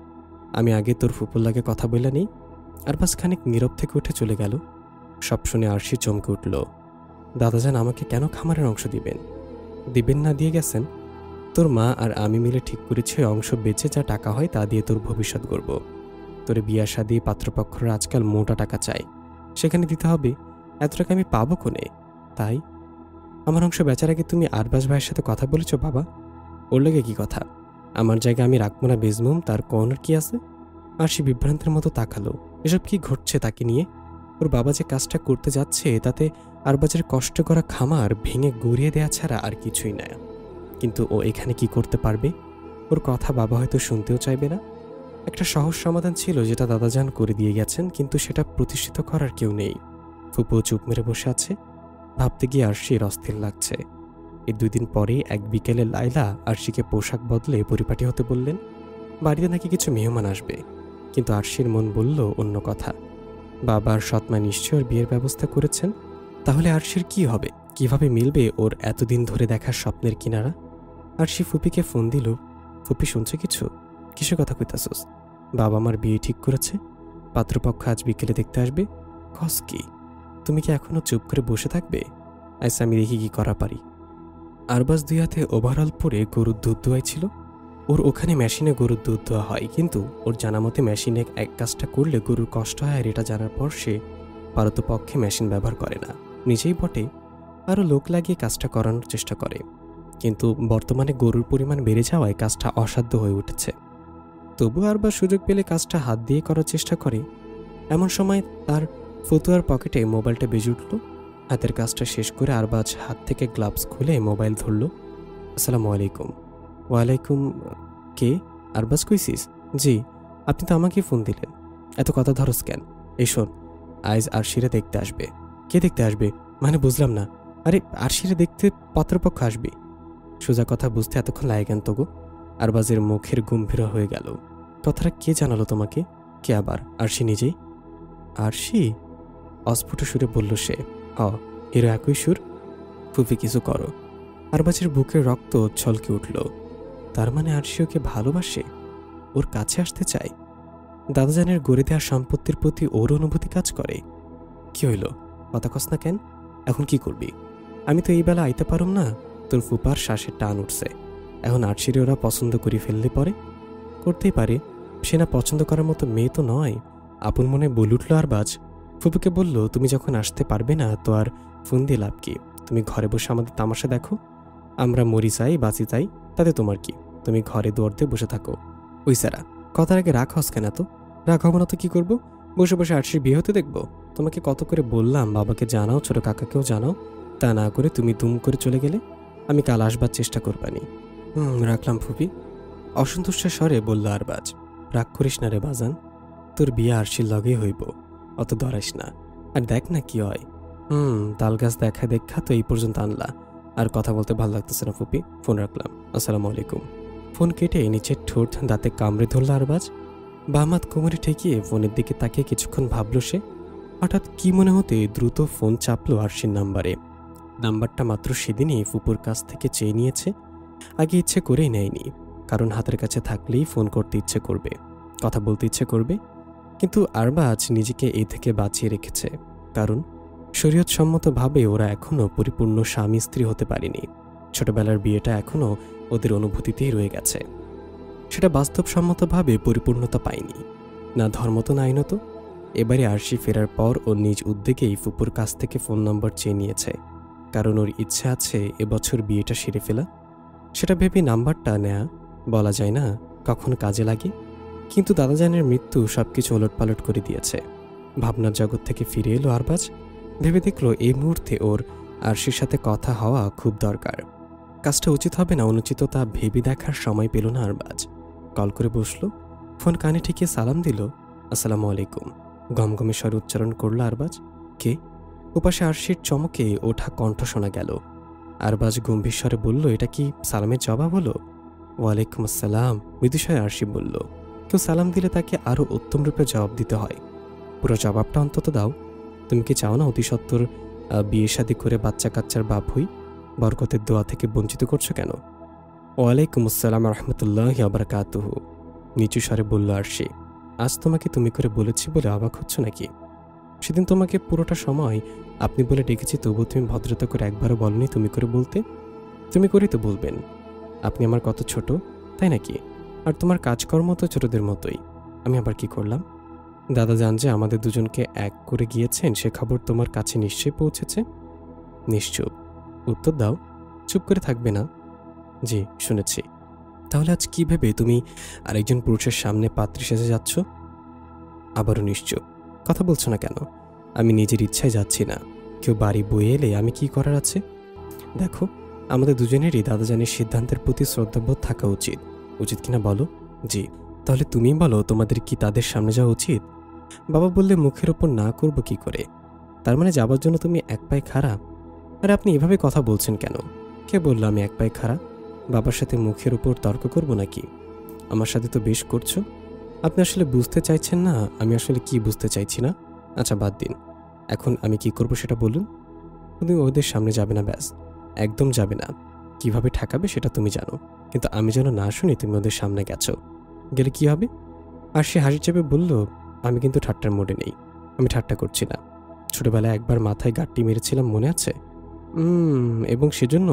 আমি আগে তোর ফুপুর লাগে কথা বললে নেই। আরবাজ খানিক নীরব থেকে উঠে চলে গেল। সব শুনে আরশি চমকে উঠল। দাদাজান আমাকে কেন খামারের অংশ দিবেন? দিবেন না দিয়ে গেছেন। তোর মা আর আমি মিলে ঠিক করেছি ওই অংশ বেচে যা টাকা হয় তা দিয়ে তোর ভবিষ্যৎ গড়ব। তোর বিয়া শাদি পাত্রপক্ষরা আজকাল মোটা টাকা চায়, সেখানে দিতে হবে। এত টাকা আমি পাবো কোনে? তাই আমার অংশ বেচার আগে তুমি আরবাজ ভাইয়ের সাথে কথা বলেছ বাবা? ওর লাগে কি কথা? আমার জায়গা আমি রাখবো না বেজমুম, তার কোনের কি আছে? আর সে বিভ্রান্তের মতো তাকালো। এসব কি ঘটছে তাকে নিয়ে? ওর বাবা যে কাজটা করতে যাচ্ছে তাতে আরবাজের কষ্ট করা খামার ভেঙে গড়িয়ে দেয়া ছাড়া আর কিছুই না। কিন্তু ও এখানে কি করতে পারবে? ওর কথা বাবা হয়তো শুনতেও চাইবে না। একটা সহজ সমাধান ছিল যেটা দাদাজান করে দিয়ে গেছেন, কিন্তু সেটা প্রতিষ্ঠিত করার কেউ নেই। ফুপু চুপ মেরে বসে আছে। ভাবতে গিয়ে আরশির অস্থির লাগছে। এর 2 দিন পরেই এক বিকেলে লায়লা আরশিকে পোশাক বদলে পরিপাটি হতে বললেন। বাড়িতে নাকি কিছু মেহমান আসবে, কিন্তু আরশির মন বলল অন্য কথা। বাবার সৎমা নিশ্চয় ওর বিয়ের ব্যবস্থা করেছেন। তাহলে আরশির কি হবে? কিভাবে মিলবে ওর এতদিন ধরে দেখার স্বপ্নের কিনারা? আরশি ফুপিকে ফোন দিল। ফুপি, শুনছো কিছু? কিসের কথা কইতাছোস? বাবা আমার বিয়ে ঠিক করেছে, পাত্রপক্ষ আজ বিকেলে দেখতে আসবে। কস কি? তুমি কি এখনো চুপ করে বসে থাকবে? আচ্ছা, আমি দেখি কি করা পারি। আরবাজ 2 হাতে ওভারঅল পরে গরুর দুধ দোয়াইছিল। ওর ওখানে মেশিনে গরুর দুধ দেওয়া হয়, কিন্তু ওর জানা মতে মেশিনে এক কাজটা করলে গরুর কষ্ট হয়, আর এটা জানার পর সে পারতপক্ষে মেশিন ব্যবহার করে না। নিজেই বটে, আরও লোক লাগিয়ে কাজটা করানোর চেষ্টা করে, কিন্তু বর্তমানে গরুর পরিমাণ বেড়ে যাওয়ায় কাজটা অসাধ্য হয়ে উঠেছে। তবু আরবাজ সুযোগ পেলে কাজটা হাত দিয়ে করার চেষ্টা করে। এমন সময় তার ফতুয়ার পকেটে মোবাইলটা বেজে উঠল। হাতের কাজটা শেষ করে আরবাজ হাত থেকে গ্লাভস খুলে মোবাইল ধরল। আসসালামু আলাইকুম। ওয়ালাইকুম। কে? আরবাজ কইছিস? জি। আপনি তো আমাকে ফোন দিলেন, এত কথা ধরস কেন? এই শোন, আইজ আরশিরে দেখতে আসবে। কে দেখতে আসবে মানে বুঝলাম না। আরে আরশিরে দেখতে পাত্রপক্ষ আসবে। সোজা কথা বুঝতে এতক্ষণ লাগে কেন তো গো? আরবাজের মুখের গম্ভীর হয়ে গেল। কথাটা কে জানালো তোমাকে? কে আবার? আরশি নিজেই। আরশি? অস্ফুট সুরে বলল সে। হিরো একই সুর। ফুফি, কিছু করো। আরবাজের বুকের রক্ত ছলকে উঠল। তার মানে আরশি ওকে ভালোবাসে, ওর কাছে আসতে চায়। দাদাজানের গড়ে দেওয়া সম্পত্তির প্রতি ওর অনুভূতি কাজ করে। কি হইল? কথা কস না কেন? এখন কি করবি? আমি তো এই বেলা আইতে পারুম না। তোর ফুপার শ্বাসের টান উঠছে। এখন আরশিরে ওরা পছন্দ করে ফেললে পরে? করতেই পারে, সে না পছন্দ করার মতো মেয়ে তো নয়। আপন মনে বলে উঠল আরবাজ। ফুপুকে বলল, তুমি যখন আসতে পারবে না তো আর ফোন দিয়ে লাভ কি? তুমি ঘরে বসে আমাদের তামাশা দেখো। আমরা মরি চাই বাঁচি চাই, তাতে তোমার কি? তুমি ঘরে দৌড় দিয়ে বসে থাকো। ওই সারা, কথার আগে রাগ হস কেন? তো রাগ হবো না তো কি করবো? বসে বসে আরশির বিয়ে হতে দেখবো? তোমাকে কত করে বললাম বাবাকে জানাও, ছোট কাকাকেও জানাও। তা না করে তুমি দুম করে চলে গেলে। আমি কাল আসবার চেষ্টা করবানি। রাখলাম ফুপি। অসন্তুষ্টের স্বরে বলল আরবাজ। রাগ করিস না রে বাজান, তোর বিয়ে আরশির লগেই হইব, অত ধরাইস না। আর দেখ না কি হয়। তাল গাছ দেখা তো এই পর্যন্ত আনলা। আর কথা বলতে ভালো লাগতেছে না ফুপি, ফোন রাখলাম। আসসালামু আলাইকুম। ফোন কেটে নিচের ঠোঁট দাঁতে কামড়ে ধরল আরবাজ। বামাত কোমরে ঠেকিয়ে ফোনের দিকে তাকিয়ে কিছুক্ষণ ভাবল সে। হঠাৎ কি মনে হতে দ্রুত ফোন চাপলো আরশির নাম্বারে। নাম্বারটা মাত্র সেদিনই ফুপুর কাছ থেকে চেয়ে নিয়েছে। আগে ইচ্ছে করেই নেয়নি, কারণ হাতের কাছে থাকলেই ফোন করতে ইচ্ছে করবে, কথা বলতে ইচ্ছে করবে। কিন্তু আরবাজ নিজেকে এই থেকে বাঁচিয়ে রেখেছে, কারণ শরীয়তসম্মতভাবে ওরা এখনও পরিপূর্ণ স্বামী স্ত্রী হতে পারেনি। ছোটবেলার বিয়েটা এখনও ওদের অনুভূতিতেই রয়ে গেছে। সেটা বাস্তবসম্মতভাবে পরিপূর্ণতা পায়নি, না ধর্মত না আইনত। এবারে আরশি ফেরার পর ও নিজ উদ্যোগেই ফুপুর কাছ থেকে ফোন নম্বর চেয়ে নিয়েছে, কারণ ওর ইচ্ছা আছে এবছর বিয়েটা সেরে ফেলা। সেটা ভেবে নাম্বারটা নেয়া, বলা যায় না কখন কাজে লাগে। কিন্তু দাদাজানের মৃত্যু সবকিছু ওলটপালট করে দিয়েছে। ভাবনার জগৎ থেকে ফিরে এলো আরবাজ। ভেবে দেখলো এই মুহূর্তে ওর আরশির সাথে কথা হওয়া খুব দরকার। কাজটা উচিত হবে না অনুচিত তা ভেবে দেখার সময় পেল না আরবাজ। কল করে বসলো, ফোন কানে ঠেকিয়ে সালাম দিল। আসসালামু আলাইকুম। গমগমে স্বরে উচ্চারণ করল আরবাজ। কে? ওপাশে আরশির চমকে ওঠা কণ্ঠ শোনা গেল। আরবাজ গম্ভীর স্বরে বলল, এটা কি সালামের জবাব হলো? ওয়ালাইকুম আসসালাম, মৃদুস্বরে আরশি বলল। কেউ সালাম দিলে তাকে আরও উত্তম রূপে জবাব দিতে হয়। পুরো জবাবটা অন্তত দাও। তুমি কি চাও না অতি সত্বর বিয়ে শাদী করে বাচ্চা কাচ্চার বাপ হই, বরকতের দোয়া থেকে বঞ্চিত করছো কেন? ওয়ালাইকুম আসসালাম রহমতুল্লাহি ওয়া বারাকাতুহু। নিচু স্বরে বলল আরশি। আজ তোমাকে তুমি করে বলেছি বলে অবাক হচ্ছ নাকি? সেদিন তোমাকে পুরোটা সময় আপনি বলে ডেকেছি, তবুও তুমি ভদ্রতা করে একবারও বলনি তুমি করে বলতে। তুমি করেই তো বলবেন। আপনি আমার কত ছোট, তাই নাকি? আর তোমার কাজকর্ম তো ছোটদের মতোই। আমি আবার কি করলাম? দাদা জান যে আমাদের দুজনকে এক করে গিয়েছেন, সে খবর তোমার কাছে নিশ্চয়ই পৌঁছেছে। নিশ্চুপ। উত্তর দাও। চুপ করে থাকবে না। জি, শুনেছি। তাহলে আজ কি ভেবে তুমি আরেকজন পুরুষের সামনে পাত্রী সেজে যাচ্ছ? আবারও নিশ্চুপ। কথা বলছো না কেন? আমি নিজের ইচ্ছায় যাচ্ছি না। কেউ বাড়ি বয়ে এলে আমি কি করার আছে? দেখো, আমাদের দুজনেরই দাদাজানির সিদ্ধান্তের প্রতি শ্রদ্ধাবোধ থাকা উচিত। উচিত কিনা বলো? জি। তাহলে তুমি বলো, তোমাদের কি তাদের সামনে যাওয়া উচিত? বাবা বললে মুখের ওপর না করব কি করে? তার মানে যাবার জন্য তুমি এক পায়ে খাড়া? আর আপনি এভাবে কথা বলছেন কেন? কে বললো আমি এক পায়ে খাড়া? বাবার সাথে মুখের উপর তর্ক করব নাকি? আমার সাথে তো বেশ করছো। আপনি আসলে বুঝতে চাইছেন না আমি আসলে কি বুঝতে চাইছি না। আচ্ছা বাদ দিন, এখন আমি কি করব সেটা বলুন। তুমি ওদের সামনে যাবে না, ব্যাস। একদম যাবে না। কিভাবে ঠেকাবে সেটা তুমি জানো, কিন্তু আমি যেন না শুনি তুমি ওদের সামনে গেছো। গেলে কি হবে? আর সে হাসি চেপে বলল, আমি কিন্তু ঠাট্টার মোডে নেই। আমি ঠাট্টা করছি না। ছোটবেলায় একবার মাথায় গাঁটটি মেরেছিলাম, মনে আছে? এবং সেজন্য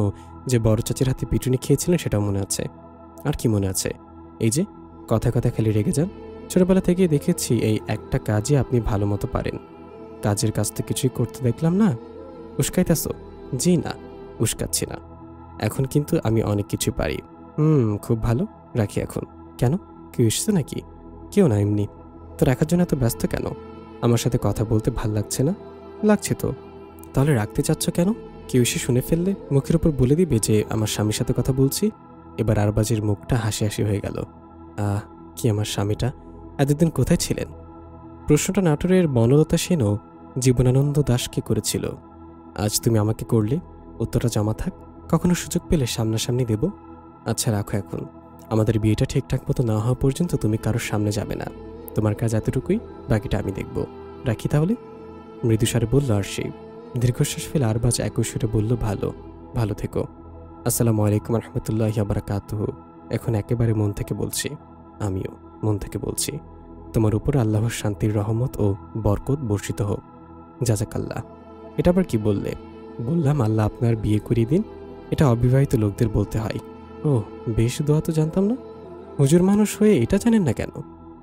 যে বড় চাচির হাতে পিটুনি খেয়েছিলেন সেটাও মনে আছে। আর কি মনে আছে? এই যে কথা কথা খালি রেগে যান। ছোটবেলা থেকেই দেখেছি এই একটা কাজে আপনি ভালো মতো পারেন। কাজের কাজ তো কিছুই করতে দেখলাম না। উস্কাইতেছো? জি না, উস্কাচ্ছি না। এখন কিন্তু আমি অনেক কিছু পারি। খুব ভালো। রাখি এখন। কেন? কেউ এসেছে নাকি? কেউ না, এমনি। তো রাখার জন্য এত ব্যস্ত কেন? আমার সাথে কথা বলতে ভাল লাগছে না? লাগছে তো। তাহলে রাখতে চাচ্ছ কেন? কেউ এসে শুনে ফেললে মুখের উপর বলে দিবে যে আমার স্বামীর সাথে কথা বলছি। এবার আরবাজের মুখটা হাসি হাসি হয়ে গেল। কি আমার স্বামীটা? এতদিন কোথায় ছিলেন? প্রশ্নটা নাটোরের বনলতা সেনও জীবনানন্দ দাশকে করেছিল। আজ তুমি আমাকে করলে, উত্তরটা জমা থাক। কখনো সুযোগ পেলে সামনাসামনি দেব। আচ্ছা রাখো এখন। আমাদের বিয়েটা ঠিকঠাক মতো না হওয়া পর্যন্ত তুমি কারোর সামনে যাবে না। তোমার কাজ এতটুকুই, বাকিটা আমি দেখব। রাখি তাহলে। মৃদুস্বরে বলল আরশি। দীর্ঘশ্বাস ফেলে আরবাজ একই সুরে বলল, ভালো, ভালো থেকো। আসসালামু আলাইকুম রহমতুল্লাহি ওয়া বারাকাতুহু। এখন একেবারে মন থেকে বলছি, আমিও মন থেকে বলছি, তোমার উপর আল্লাহর শান্তির রহমত ও বরকত বর্ষিত হোক। জাযাকাল্লাহ। এটা আবার কি বললে? বললাম আল্লাহ আপনার বিয়ে করিয়ে দিন। এটা অবিবাহিত লোকদের বলতে হয়। ও, বেশ, দোয়া তো জানতাম না। হুজুর মানুষ হয়ে এটা জানেন না কেন?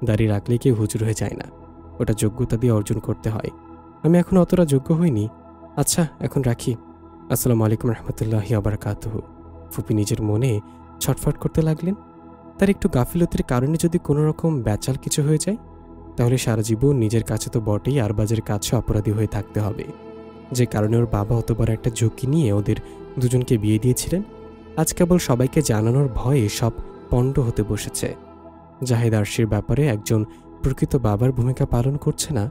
দাড়ি রাখলে কেউ হুজুর হয়ে যায় না। ওটা যোগ্যতা দিয়ে অর্জন করতে হয়। আমি এখন অতটা যোগ্য হইনি। আচ্ছা এখন রাখি। আসসালামু আলাইকুম রহমতুল্লাহি ওয়া বারাকাতুহু। ফুপি নিজের মনে ছটফট করতে লাগলেন। তার একটু গাফিলতির কারণে যদি কোনো রকম ব্যাচাল কিছু হয়ে যায়, তাহলে সারা জীবন নিজের কাছে তো বটেই, আরবাজের কাছে অপরাধী হয়ে থাকতে হবে। যে কারণে ওর বাবা অত বড় একটা ঝুঁকি নিয়ে ওদের দুজনকে বিয়ে দিয়েছিলেন, আজ কেবল সবাইকে জানানোর ভয়ে সব পণ্ড হতে বসেছে। জাহিদ আরশির ব্যাপারে একজন প্রকৃত বাবার ভূমিকা পালন করছে না।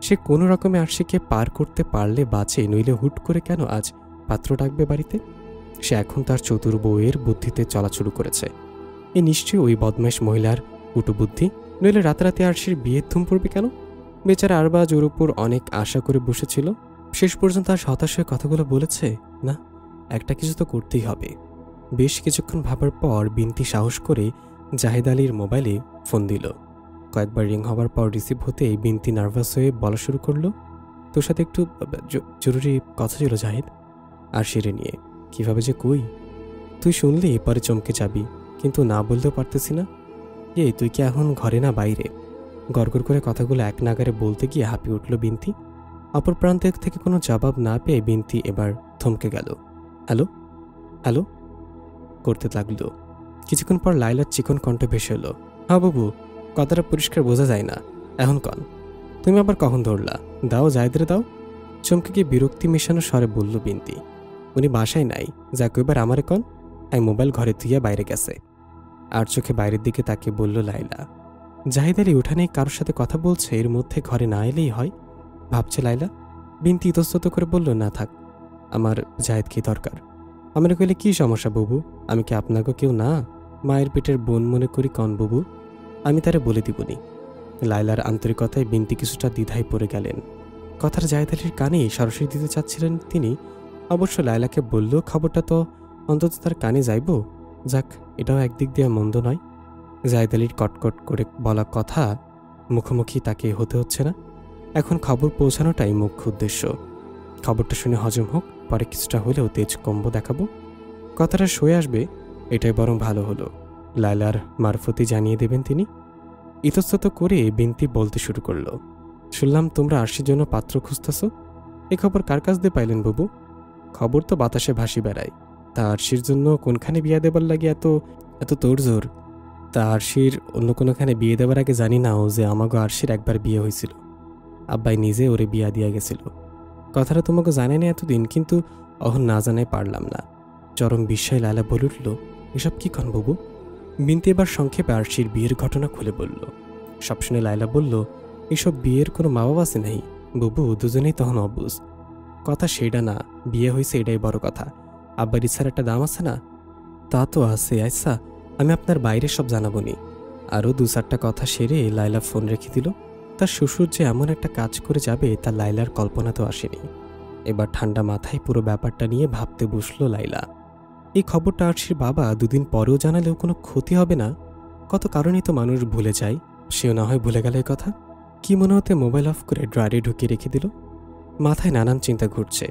সে কোনো রকমে আরশিকে পার করতে পারলে বাঁচে, নইলে হুট করে কেন আজ পাত্র ডাকবে বাড়িতে? সে এখন তার চতুর বউয়ের বুদ্ধিতে চলা শুরু করেছে। এ নিশ্চয়ই ওই বদমাইশ মহিলার কুটুবুদ্ধি, নইলে রাতারাতি আরশির বিয়ের ধুম পড়বে কেন? বেচারা আরবাজ ওর উপর অনেক আশা করে বসেছিল। শেষ পর্যন্ত আর হতাশ হয়ে কথাগুলো বলেছে, না, একটা কিছু তো করতেই হবে। বেশ কিছুক্ষণ ভাবার পর বিনতি সাহস করে জাহিদ আলীর মোবাইলে ফোন দিল। কয়েকবার রিং হবার পর রিসিভ হতেই বিনতি নার্ভাস হয়ে বলা শুরু করলো, তোর সাথে একটু জরুরি কথা ছিল জাহিদ। আর সেরে নিয়ে কিভাবে যে কই, তুই শুনলি পরে চমকে যাবি, কিন্তু না বলতেও পারতেছি না। তুই কি এখন ঘরে না বাইরে? গড়গড় করে কথাগুলো এক নাগারে বলতে গিয়ে হাঁপিয়ে উঠল বিনতি। অপর প্রান্তের থেকে কোনো জবাব না পেয়ে বিনতি এবার থমকে গেল। হ্যালো হ্যালো করতে লাগলো। কিছুক্ষণ পর লাইলার চিকন কণ্ঠ ভেসে এলো, হ্যাঁ বাবু, কথাটা পরিষ্কার বোঝা যায় না। এখন কন, তুমি আবার কখন ধরলা? দাও, জায়দরে দাও। চমকে গিয়ে বিরক্তি মেশানো স্বরে বলল বিনতি। উনি বাসায় নাই, যাক এবার আমারে কন। আমি মোবাইল ঘরে থুইয়া বাইরে গেছে। আর চোখে বাইরের দিকে তাকে বলল লাইলা। জাহিদ আলী উঠানে কারোর সাথে কথা বলছে, এর মধ্যে ঘরে না এলেই হয়, ভাবছে লাইলা। বিনতি ইতস্তত করে বলল, না থাক, আমার জাহিদকে দরকার। আমার কইলে কি সমস্যা বাবু? আমি কি আপনাকে কেউ না? মায়ের পেটের বোন মনে করি কন বাবু, আমি তারে বলে দিবনি। লাইলার আন্তরিকতায় বিনতি কিছুটা দ্বিধায় পড়ে গেলেন। কথাটা জাহেদ আলীর কানে সরাসরি দিতে চাচ্ছিলেন তিনি। অবশ্য লায়লাকে বলল খবরটা তো অন্তত তার কানে যাইব। যাক, এটাও একদিক দিয়ে মন্দ নয়। জাহেদ আলীর কটকট করে বলা কথা মুখোমুখি তাকে হতে হচ্ছে না। এখন খবর পৌঁছানোটাই মুখ্য উদ্দেশ্য। খবরটা শুনে হজম হোক, পরে কিছুটা হলেও তেজ কম্ব দেখাবো। কথাটা সয়ে আসবে, এটাই বরং ভালো হলো। লায়লার মারফতি জানিয়ে দেবেন তিনি। ইতস্তত করে বিনতি বলতে শুরু করলো, শুনলাম তোমরা আরশির জন্য পাত্র খুঁজতেছ। এ খবর কার কাছ দিয়ে পাইলেন বাবু? খবর তো বাতাসে ভাসি বেড়ায়। তা আরশির জন্য কোনখানে বিয়া দেবার লাগে এত এত তোড়জোড়? তা আরশির অন্য কোনোখানে বিয়ে দেওয়ার আগে জানি নাও যে আমাগো আরশির একবার বিয়ে হয়েছিল। আব্বাই নিজে ওরে বিয়া দিয়া গেছিল। কথাটা তোমাকে জানাই না এতদিন, কিন্তু অহন না জানাই পারলাম না। চরম বিস্ময় লায়লা বলে উঠল, এসব কি কন বাবু? বিনতি এবার সংক্ষেপে আরশির বিয়ের ঘটনা খুলে বলল। সব শুনে লায়লা বলল, এসব বিয়ের কোনো মা বাবা আছে নাই বাবু, দুজনেই তখন অবুঝ। কথা সেটা না, বিয়ে হয়েছে এটাই বড় কথা। আব্বার ইচ্ছার একটা দাম আছে না? তা তো আছে। আচ্ছা, আমি আপনার বাইরে সব জানাবো নি। আরও 2-4টা কথা সেরে লায়লা ফোন রেখে দিল। তার শ্বশুর যে এমন একটা কাজ করে যাবে তা লায়লার কল্পনাতেও আসেনি। এবার ঠান্ডা মাথায় পুরো ব্যাপারটা নিয়ে ভাবতে বসল লায়লা। এই খবরটা আরশির বাবা 2 দিন পরেও জানালেও কোনো ক্ষতি হবে না। কত কারণেই তো মানুষ ভুলে যায়, সেও না হয় ভুলে গেল এই কথা। কি মনে হতে মোবাইল অফ করে ড্রয়ারে ঢুকিয়ে রেখে দিল। মাথায় নানান চিন্তা ঘুরছে।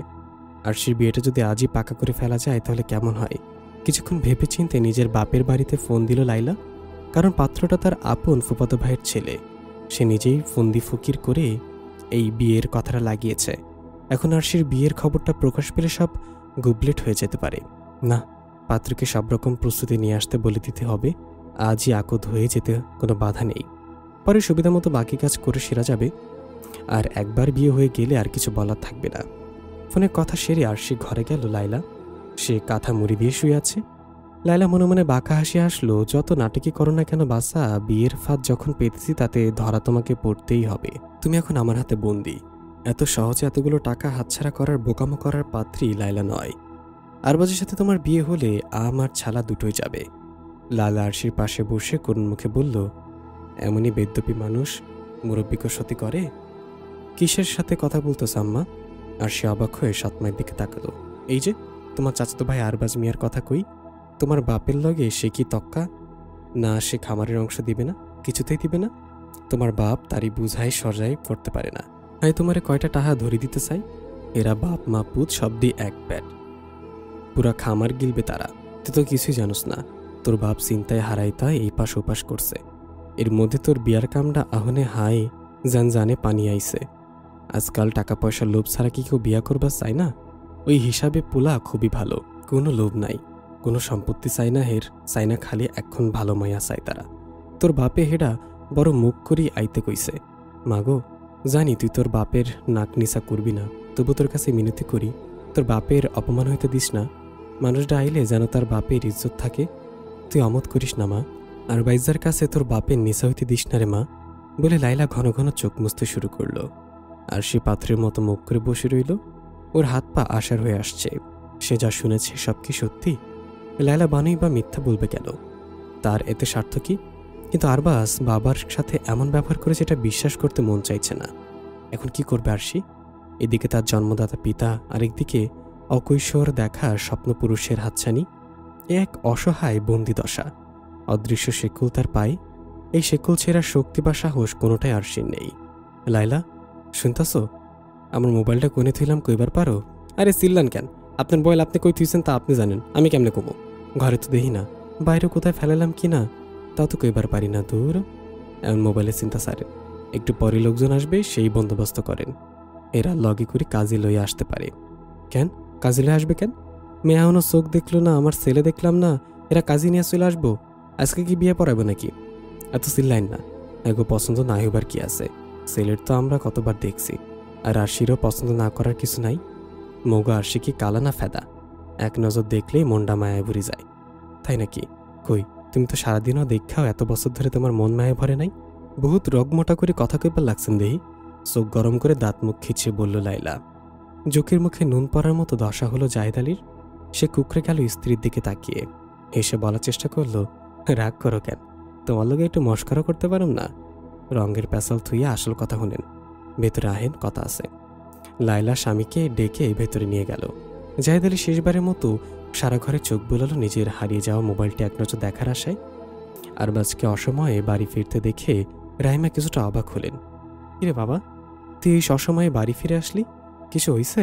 আরশির বিয়েটা যদি আজই পাকা করে ফেলা যায় তাহলে কেমন হয়? কিছুক্ষণ ভেবে চিন্তে নিজের বাপের বাড়িতে ফোন দিল লায়লা। কারণ পাত্রটা তার আপন ফুফাতো ভাইয়ের ছেলে। সে নিজেই ফন্দি ফকির করে এই বিয়ের কথাটা লাগিয়েছে। এখন আরশির বিয়ের খবরটা প্রকাশ পেলে সব গুবলেট হয়ে যেতে পারে। না, পাত্রকে সব রকম প্রস্তুতি নিয়ে আসতে বলে দিতে হবে। আজই আকদ হয়ে যেতে কোনো বাধা নেই। পরে সুবিধা মতো বাকি কাজ করে সেরা যাবে। আর একবার বিয়ে হয়ে গেলে আর কিছু বলার থাকবে না। ফোনে কথা সেরে আরশি ঘরে গেল লায়লা। সে কাঁথা মুড়ি দিয়ে শুয়ে আছে। লায়লা মনে মনে বাঁকা হাসি আসলো, যত নাটকই করো না কেন বাসা, বিয়ের ফাঁদ যখন পেতেছি তাতে ধরা তোমাকে পড়তেই হবে। তুমি এখন আমার হাতে বন্দি। এত সহজে এতগুলো টাকা হাতছাড়া করার বোকামো করার পাত্রী লায়লা নয়। আরবাজের সাথে তোমার বিয়ে হলে আমার ছালা দুটোই যাবে। লায়লা আরশির পাশে বসে করুণ মুখে বলল, এমনই বেদ্যপী মানুষ মুরব্বিকে সতী করে? কিসের সাথে কথা বলতো সাম্মা? আর সে অবাক হয়ে সৎমায়ের দিকে তাকালো। এই যে তোমার চাচাতো ভাই আরবাজ মিয়ার কথা কই। তোমার বাপের লগে সে কি তক্কা? না, সে খামারের অংশ দিবে না, কিছুতেই দিবে না। তোমার বাপ তারই বুঝাই সজাই করতে পারে না। তাই তোমারে কয়টা টাহা ধরে দিতে চাই। এরা বাপ মা পুত সব দিয়ে এক প্যাট, পুরা খামার গিলবে তারা। তুই তো কিছুই জানোস না। তোর বাপ চিন্তায় হারাইতা এই পাশ ওপাশ করছে। এর মধ্যে তোর বিয়ার কামটা আহনে হাই জানে পানি আইছে। আজকাল টাকা পয়সার লোভ ছাড়া কি কেউ বিয়া করবার চায় না? ওই হিসাবে পোলা খুবই ভালো, কোনো লোভ নাই, কোনো সম্পত্তি চাই না হের, চাই না খালি এখন ভালো মায়া চাই তারা। তোর বাপে হেডা বড় মুখ করি আইতে কইছে। মাগো, জানি তুই তোর বাপের নাক নিচা করবি না, তবু তোর কাছে মিনতি করি, তোর বাপের অপমান হইতে দিস না। মানুষটা আইলে যেন তার বাপের ইজ্জত থাকে। তুই অমত করিস না মা, আর বাইজার কাছে তোর বাপের নিচা হইতে দিস না রে মা। বলে লায়লা ঘন ঘন চোখ মুছতে শুরু করলো। আর সে পাত্রের মতো মুখ করে বসে রইল। ওর হাত পা আশার হয়ে আসছে। সে যা শুনেছে সব কি সত্যি? লায়লা বানুই বা মিথ্যা বলবে কেন? তার এতে স্বার্থ কি? কিন্তু আরবাজ বাবার সাথে এমন ব্যবহার করে যেটা বিশ্বাস করতে মন চাইছে না। এখন কি করবে আরশি? এদিকে তার জন্মদাতা পিতা, আরেকদিকে অকৈশোর দেখা স্বপ্নপুরুষের হাতছানি। এক অসহায় বন্দিদশা। অদৃশ্য শেকুল তার পায়ে। এই শেকুল ছেঁড়ার শক্তি বা সাহস কোনোটাই আরশির নেই। লায়লা, শুনতাছ? আমার মোবাইলটা কোনে থইলাম কইবার পারো? আরে চিল্লান কেন? আপনার বয়েল আপনি কই থুইছেন তা আপনি জানেন, আমি কেমনে কমো? ঘরে তো দেখি না, বাইরে কোথায় ফেলালাম কি না তাও তো কইবার পারি না। দূর, এমন মোবাইলে চিন্তা সারেন। একটু পরে লোকজন আসবে, সেই বন্দোবস্ত করেন। এরা লগে করে কাজে লইয়া আসতে পারে। কেন কাজে লইয়া আসবে কেন? মেয়ে এখনো চোখ দেখলো না, আমার ছেলে দেখলাম না, এরা কাজে নিয়ে চলে আসবো? আজকে কি বিয়ে পড়াবো নাকি? এত চিল্লাইন না। এগো পছন্দ না হইবার কি আছে? ছেলের তো আমরা কতবার দেখছি। আর আরশিরও পছন্দ না করার কিছু নাই। মৌগা আরশি কি কালা না ফেদা? এক নজর দেখলেই মনটা মায়ায় ভরে যায়, তাই নাকি? কই, তুমি তো সারাদিনও দেখাও এত বছর ধরে তোমার মন মায়ায় ভরে নাই। বহুত রগমোটা করে কথা কইবার লাগছেন দেহি। চোখ গরম করে দাঁত মুখ খিচিয়ে বলল লায়লা। জোকের মুখে নুন পড়ার মতো দশা হলো জাহেদ আলীর। সে কুকড়ে গেল স্ত্রীর দিকে তাকিয়ে। হেসে বলার চেষ্টা করলো, রাগ করো কেন? তোমার লগে একটু মস্করা করতে পারুম না? রঙের প্যাসাল থুইয়া আসল কথা শুনেন। ভেতরে আহেন, কথা আছে। লায়লা স্বামীকে ডেকে ভেতরে নিয়ে গেল। জাহিদ আলী শেষবারের মতো সারা ঘরে চোখ বোলালো নিজের হারিয়ে যাওয়া মোবাইলটি এক নজর দেখার আশায়। আরবাজকে অসময়ে বাড়ি ফিরতে দেখে রাহিমা কিছুটা অবাক হলেন। কিরে বাবা, তুই এই অসময়ে বাড়ি ফিরে আসলি? কিছু হইছে?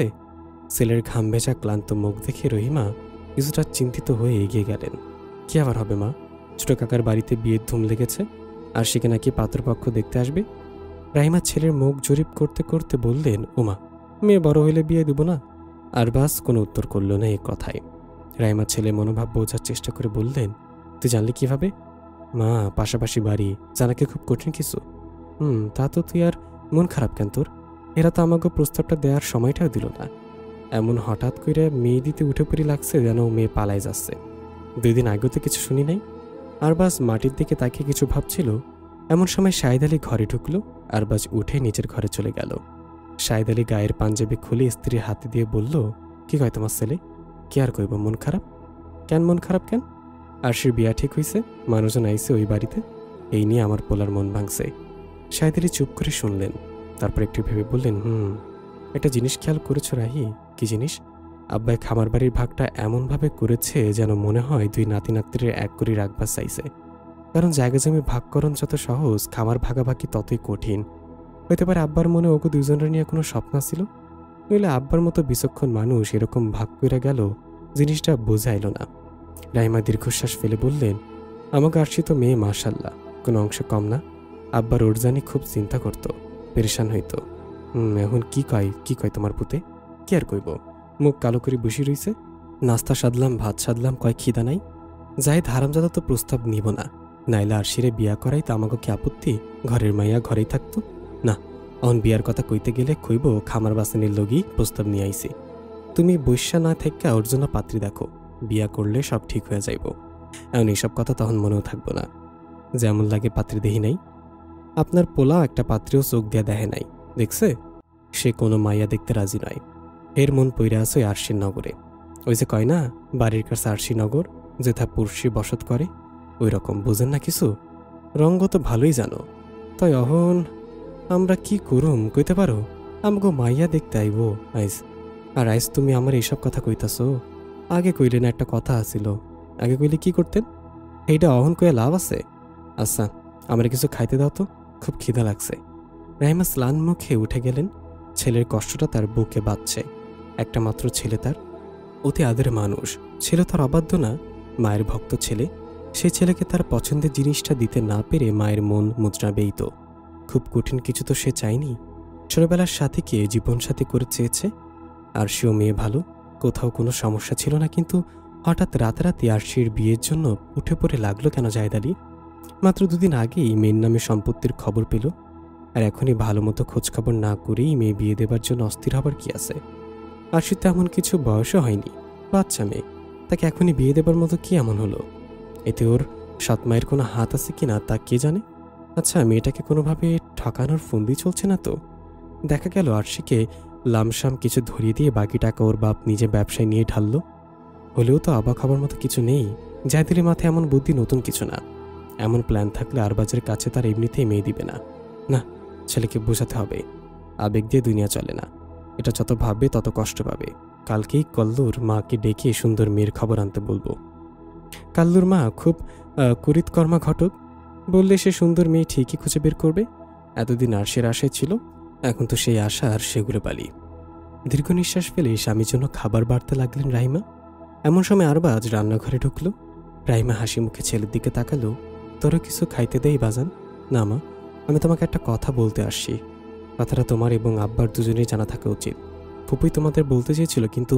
ছেলের ঘাম ভেজা ক্লান্ত মুখ দেখে রহিমা কিছুটা চিন্তিত হয়ে এগিয়ে গেলেন। কি আবার হবে মা, ছোট কাকার বাড়িতে বিয়ের ধুম লেগেছে, আর সেখানে নাকি পাত্রপক্ষ দেখতে আসবে। রাহিমা ছেলের মুখ জরিপ করতে করতে বললেন, ওমা, মেয়ে বড় হইলে বিয়ে দেব না? আরবাজ কোনো উত্তর করল না এই কথায়। রাহিমা ছেলের মনোভাব বোঝার চেষ্টা করে বললেন, তুই জানলি কিভাবে? মা, পাশাপাশি বাড়ি, জানা কি খুব কঠিন কিছু? তা তো তুই আর মন খারাপ কেন তোর? এরা তো আমাকে প্রস্তাবটা দেওয়ার সময়টাও দিল না। এমন হঠাৎ করে মেয়ে দিতে উঠে পড়ি লাগছে যেন মেয়ে পালাই যাচ্ছে। 2 দিন আগেও তো কিছু শুনি নাই। আরবাজ মাটির দিকে তাকিয়ে কিছু ভাবছিল। এমন সময় শাহিদ আলী ঘরে ঢুকলো। আরবাজ উঠে নিজের ঘরে চলে গেল। শাহিদ আলী গায়ের পাঞ্জাবি খুলে স্ত্রীর হাতে দিয়ে বলল, কি কয় তোমার ছেলে? কি আর কইব, মন খারাপ? কেন মন খারাপ কেন? আরশির বিয়া ঠিক হইছে, মানুষজন আইছে ওই বাড়িতে, এই নিয়ে আমার পোলার মন ভাঙছে। শাহিদ আলী চুপ করে শুনলেন, তারপর একটু ভেবে বললেন, একটা জিনিস খেয়াল করেছ রাহি? কি জিনিস? আব্বাই খামার বাড়ির ভাগটা এমনভাবে করেছে যেন মনে হয় 2 নাতি নাতনির এক করে রাখবার চাইছে। কারণ জায়গা জমি ভাগকরণ যত সহজ, খামার ভাগাভাগি ততই কঠিন। হইতে পারে আব্বার মনে ওকে 2 জনের নিয়ে কোনো স্বপ্ন ছিল, নইলে আব্বার মতো বিচক্ষণ মানুষ এরকম ভাগ করে গেল জিনিসটা বোঝাইল না। রাহিমা দীর্ঘশ্বাস ফেলে বললেন, আমাকে আরশি তো মেয়ে মাশাল্লাহ, কোনো অংশ কম না। আব্বার ওর জানি খুব চিন্তা করতো, পেরেশান হইতো। এখন কি কয় তোমার পুতে? কি আর কইব, মুখ কালো করে বসে রইছে। নাস্তা সাধলাম, ভাত সাধলাম, কয় খিদা নাই। জাহিদ হারামজাদা তো প্রস্তাব নিব না, নাইলে আরশিরে বিয়া করাই তো আমাকে কি আপত্তি? ঘরের মাইয়া ঘরেই থাকতো না। অন বিয়ার কথা কইতে গেলে কইব খামার বাসনের লগি প্রস্তাব নিয়ে আইছি। তুমি বৈশ্যা না থেকে ওর জন্য পাত্রী দেখো, বিয়া করলে সব ঠিক হয়ে যাইব। এমন এইসব কথা তখন মনেও থাকবো না। যেমন লাগে পাত্রী দেহি নাই। আপনার পোলা একটা পাত্রীও চোখ দিয়া দেখে নাই, দেখছে? সে কোনো মাইয়া দেখতে রাজি নয়। এর মন পইরা আছে ওই আরশির নগরে। ওই যে কয় না, বাড়ির কাছে আরশি নগর, যেথা পুরুষী বসত করে, ওই রকম। বুঝেন না কিছু? রঙ্গ তো ভালোই জানো। তাই অহন আমরা কি করুম কইতে পারো? আমগো মাইয়া দেখতে আইব আইস। আর আইস তুমি আমার এইসব কথা কইতাছো? আগে কইলে না একটা কথা আছিল? আগে কইলে কি করতেন? এইটা অহন কয়ে লাভ আছে? আচ্ছা, আমার কিছু খাইতে দাও তো, খুব খিদা লাগছে। রাহিমা স্লান মুখে উঠে গেলেন। ছেলের কষ্টটা তার বুকে বাজছে। একটা মাত্র ছেলে তার, অতি আদরে মানুষ। ছেলে তার অবাধ্য না, মায়ের ভক্ত ছেলে। সে ছেলেকে তার পছন্দের জিনিসটা দিতে না পেরে মায়ের মন মুচড়াবেই তো। খুব কঠিন কিছু তো সে চায়নি। ছোটবেলার সাথীকে জীবনসাথী করে চেয়েছে। আর সেও মেয়ে ভালো, কোথাও কোনো সমস্যা ছিল না। কিন্তু হঠাৎ রাতারাতি আরশির বিয়ের জন্য উঠে পড়ে লাগলো কেন জাহিদ আলী? মাত্র 2 দিন আগেই মেয়ের নামে সম্পত্তির খবর পেল, আর এখনই ভালো মতো খোঁজখবর না করেই মেয়ে বিয়ে দেবার জন্য অস্থির হবার কি আছে? আরশির তো এমন কিছু বয়সও হয়নি, বাচ্চা মেয়ে, তাকে এখনই বিয়ে দেবার মতো কি এমন হলো? এতে ওর সৎ মায়ের কোনো হাত আছে কিনা তা কে জানে। আচ্ছা, মেয়েটাকে কোনোভাবে ঠকানোর ফন্দি চলছে না তো? দেখা গেল আরশিকে লামসাম কিছু ধরিয়ে দিয়ে বাকি টাকা ওর বাপ নিজে ব্যবসায় নিয়ে ঢাললো। হলেও তো অবাক হবার মতো কিছু নেই। জাহিদের মাথায় এমন বুদ্ধি নতুন কিছু না। এমন প্ল্যান থাকলে আরবাজের কাছে তার এমনিতেই মেয়ে দিবে না। না, ছেলেকে বোঝাতে হবে, আবেগ দিয়ে দুনিয়া চলে না। এটা যত ভাববে তত কষ্ট পাবে। কালকেই কল্লুর মাকে ডেকে সুন্দর মেয়ের খবর আনতে বলবো। কাল্লুর মা খুব করিতকর্মা ঘটক, বললে সে সুন্দর মেয়ে ঠিকই খুঁজে বের করবে। এতদিন আরশের আশায় ছিল, এখন তো সেই আশা আর সেগুলো বালি। দীর্ঘ নিঃশ্বাস ফেলে স্বামীর জন্য খাবার বাড়তে লাগলেন রাহিমা। এমন সময় আরবাজ রান্নাঘরে ঢুকলো। রাহিমা হাসি মুখে ছেলের দিকে তাকালো। তোরও কিছু খাইতে দেই বাজান? না মা, আমি তোমাকে একটা কথা বলতে আসছি। কথাটা তোমার এবং আব্বার দুজনেই জানা থাকা উচিত। ফুপুই তোমাদের বলতে চেয়েছিল, কিন্তু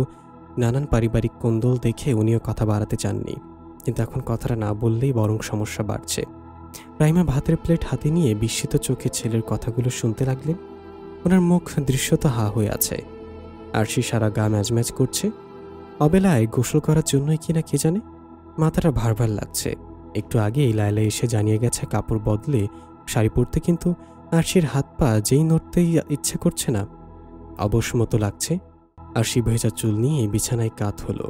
নানান পারিবারিক কোন্দল দেখে উনিও কথা বাড়াতে চাননি। কিন্তু এখন কথাটা না বললেই বরং সমস্যা বাড়ছে। রাহিমা ভাতের প্লেট হাতে নিয়ে বিস্মিত চোখে ছেলের কথাগুলো শুনতে লাগলেন। ওনার মুখ দৃশ্যত হা হয়ে আছে। আরশি সারা গা ম্যাজম্যাজ করছে। অবেলায় গোসল করার জন্যই কিনা কে জানে, মাথাটা ভার লাগছে। একটু আগেই লায়লা এসে জানিয়ে গেছে কাপড় বদলে শাড়ি পরতে, কিন্তু আরশির হাত পা যেই নড়তেই ইচ্ছে করছে না, অবশ মতো লাগছে। আরশি ভেজা চুল নিয়ে বিছানায় কাত হলো।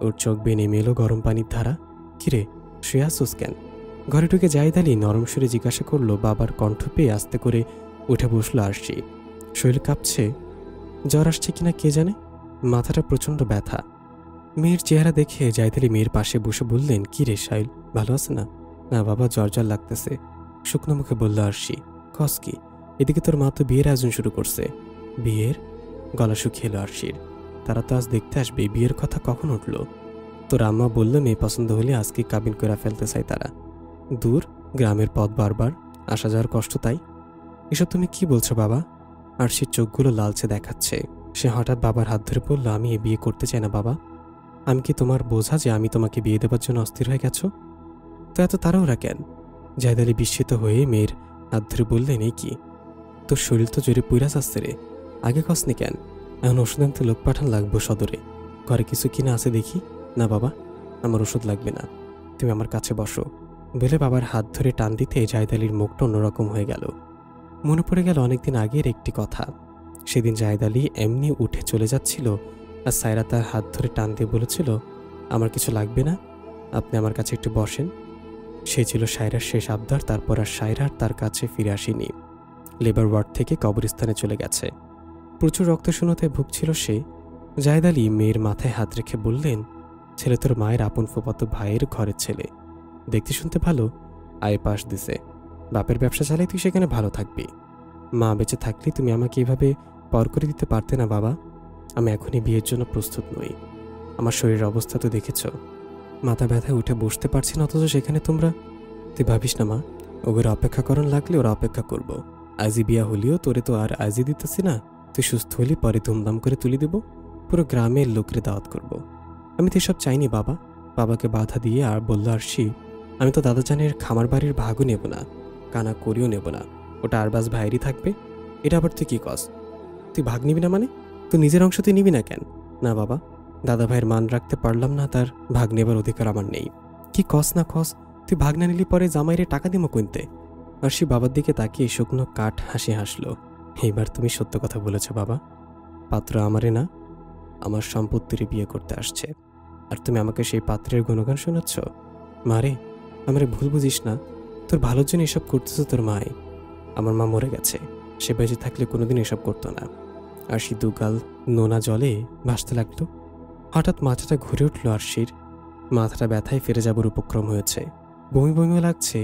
ওর চোখ বেয়ে নেমে এলো গরম পানির ধারা। কিরে, শুয়ে আসোস কেন? ঘরে ঢুকে জাহিদ আলী নরম সুরে জিজ্ঞাসা করলো। বাবার কণ্ঠ পেয়ে আস্তে করে উঠে বসলো আরশি। শরীর কাঁপছে। জ্বর আসছে কিনা কে জানে, মাথাটা প্রচণ্ড ব্যথা। মেয়ের চেহারা দেখে জায়দালি মেয়ের পাশে বসে বললেন, কি রে সাইল, ভালো আছে না? না বাবা, জ্বর জ্বর লাগতেছে, শুকনো মুখে বলল আরশি। কস কি? এদিকে তোর মা তো বিয়ের আয়োজন শুরু করছে। বিয়ের? গলা শুকিয়ে এলো আরশির। তারা তো আজ দেখতে আসবে, বিয়ের কথা কখন উঠল? তোর আম্মা বলল মেয়ে পছন্দ হলে আজকে কাবিন করে ফেলতে চাই তারা। দূর, গ্রামের পথ বারবার আসা যাওয়ার কষ্ট, তাই? এসব তুমি কি বলছো বাবা? আরশির চোখগুলো লালচে দেখাচ্ছে। সে হঠাৎ বাবার হাত ধরে বলল, আমি এ বিয়ে করতে চাই না বাবা। আমি কি তোমার বোঝা যে আমি তোমাকে বিয়ে দেবার জন্য অস্থির হয়ে গেছো? তো এত তাড়াহুড়া কেন? জায়দালি বিস্মিত হয়ে মেয়ের হাত ধরে বললেন, এই কি, তোর শরীর তো জোরে পুইরা যাচ্ছে রে, আগে কসনি কেন? এখন ওষুধ আনতে লোক পাঠান লাগবো সদরে, ঘরে কিছু কিনা আছে দেখি। না বাবা, আমার ওষুধ লাগবে না, তুমি আমার কাছে বসো বলে বাবার হাত ধরে টান দিতে জায়দালির মুখটা অন্যরকম হয়ে গেল। মনে পড়ে গেল অনেকদিন আগের একটি কথা। সেদিন জায়দালি এমনি উঠে চলে যাচ্ছিল আর সায়রা তার হাত ধরে টান দিয়ে বলেছিল, আমার কিছু লাগবে না, আপনি আমার কাছে একটু বসেন। সে ছিল সায়রার শেষ আবদার। তারপর আর সায়রার তার কাছে ফিরে আসেনি, লেবার ওয়ার্ড থেকে কবরস্থানে চলে গেছে। প্রচুর রক্তশূন্যতায় ভুগছিল সে। জায়দালি মেয়ের মাথায় হাত রেখে বললেন, ছেলে তোর মায়ের আপন ফুফাতো ভাইয়ের ঘরের ছেলে, দেখতে শুনতে ভালো, আয় পাশ দিছে, বাপের ব্যবসা চালাই তুই সেখানে ভালো থাকবি। মা বেঁচে থাকলে তুমি আমাকে এভাবে পর করে দিতে পারতে না বাবা। আমি এখনই বিয়ের জন্য প্রস্তুত নই, আমার শরীরের অবস্থা তো দেখেছ, মাথা ব্যথায় উঠে বসতে পারছি না, অথচ সেখানে তোমরা। তুই ভাবিস না মা, ওদের অপেক্ষা করণ লাগলে ওরা অপেক্ষা করব। আজই বিয়া হলিও তোরে তো আর আজই দিতেছি না, তুই সুস্থ হলি পরে ধুমধাম করে তুলে দেব, পুরো গ্রামের লোকরে দাওয়াত করব। আমি তো এসব চাইনি বাবা। বাবাকে বাধা দিয়ে আর বলল আরশি, আমি তো দাদাজানের খামার বাড়ির ভাগও নেব না, কানা করিও নেব না, ওটা আরবাজ ভাইয়েরই থাকবে। এটা আবার তুই কি কস? তুই ভাগ নিবি না মানে? তুই নিজের অংশ তুই নিবি না কেন? না বাবা, দাদা ভাইয়ের মান রাখতে পারলাম না, তার ভাগ নেবার অধিকার আমার নেই। কি কস না কস, তুই ভাগ না নিলি পরে জামাইরে টাকা দিমো কইতে? আরশি বাবার দিকে তাকিয়ে শুকনো কাঠ হাসি হাসলো। এইবার তুমি সত্য কথা বলেছ বাবা, পাত্র আমারে না, আমার সম্পত্তির বিয়ে করতে আসছে, আর তুমি আমাকে সেই পাত্রের গুণগান শোনাচ্ছ? মারে, আমারে ভুল বুঝিস না, তোর ভালোর জন্য এসব করতেছ তোর মায়। আমার মা মরে গেছে, সে বেঁচে থাকলে কোনোদিন এসব করতো না। আরশি দুগাল নোনা জলে ভাসতে লাগলো। হঠাৎ মাথাটা ঘুরে উঠল আরশির, মাথাটা ব্যথায় ফিরে যাবার উপক্রম হয়েছে, বমি বমিও লাগছে।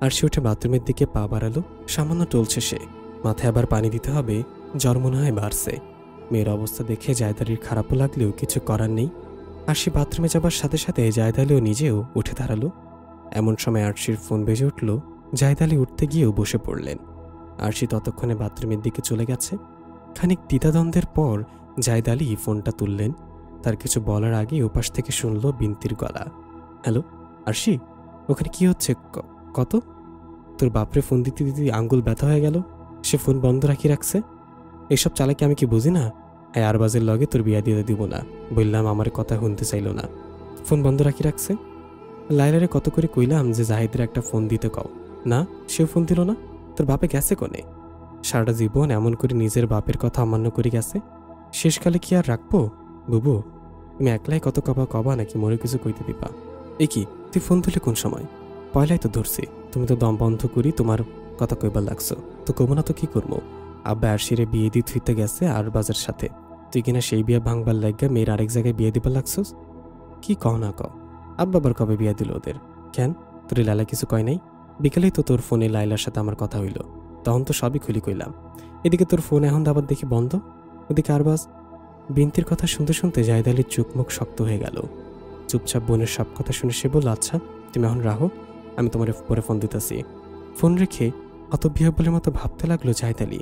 আরশি উঠে বাথরুমের দিকে পা বাড়ালো, সামান্য টলছে সে, মাথায় আবার পানি দিতে হবে, জ্বর মনে হয় বাড়ছে। মেয়ের অবস্থা দেখে জায়দালির খারাপও লাগলেও কিছু করার নেই। আরশি বাথরুমে যাবার সাথে সাথে জায়দালিও নিজেও উঠে দাঁড়ালো। এমন সময় আরশির ফোন বেজে উঠল। জায়দালি উঠতে গিয়েও বসে পড়লেন। আরশি ততক্ষণে বাথরুমের দিকে চলে গেছে। খানিক দ্বিধাদ্বন্দ্বের পর জায়দালি ফোনটা তুললেন। তার কিছু বলার আগে ওপাশ থেকে শুনল বিনতির গলা। হ্যালো আরশি, ওখানে কি হচ্ছে? কত? তোর বাপরে ফোন দিতে দিতে আঙ্গুল ব্যথা হয়ে গেল, সে ফোন বন্ধ রাখি রাখছে। এইসব চালাকি আমি কি বুঝি না? হ্যাঁ, আরবাজের লগে তোর বিয়া দিয়ে দিব না বললাম, আমার কথা শুনতে চাইল না, ফোন বন্ধ রাখি রাখছে। লাইলারে কত করে কইলাম যে জাহিদের একটা ফোন দিতে কও, না সেও ফোন দিল না। তোর বাপে গেছে কোনে? সারাটা জীবন এমন করে নিজের বাপের কথা অমান্য করে গেছে, শেষকালে কি আর রাখবো? বুবু, তুমি একলাই কত কবা কবা নাকি মরে কিছু কইতে দিবা? এ কি, তুই ফোন তুলে কোন সময়? পয়লাই তো ধরছি, তুমি তো দম বন্ধ করি তোমার কথা কইবার লাগছো, তো কমো না তো কি করবো? আব্বা আরশিরে বিয়ে দিয়ে থুইতে গেছে আর বাজার সাথে, তুই কিনা সেই বিয়া ভাঙবার লাগা মেয়ের আরেক জায়গায় বিয়ে দিবার লাগছোস? কি কও না কও, আব্বা আবার কবে বিয়া দিল ওদের? কেন, তোর লাইলা কিছু কয় নাই? বিকেলেই তো তোর ফোনে লাইলার সাথে আমার কথা হইল, তখন তো সবই খুলি কইলাম। এদিকে তোর ফোন এখন আবার দেখি বন্ধ, ওদিকে আরবাজ। বিনতির কথা শুনতে শুনতে জায়দালির চোখ মুখ শক্ত হয়ে গেল। চুপচাপ বোনের সব কথা শুনে সে বলল, আচ্ছা তুমি এখন রাখো, আমি তোমার পরে ফোন দিতেছি। ফোন রেখে হতবিহ্বলের মতো ভাবতে লাগলো জায়দালি,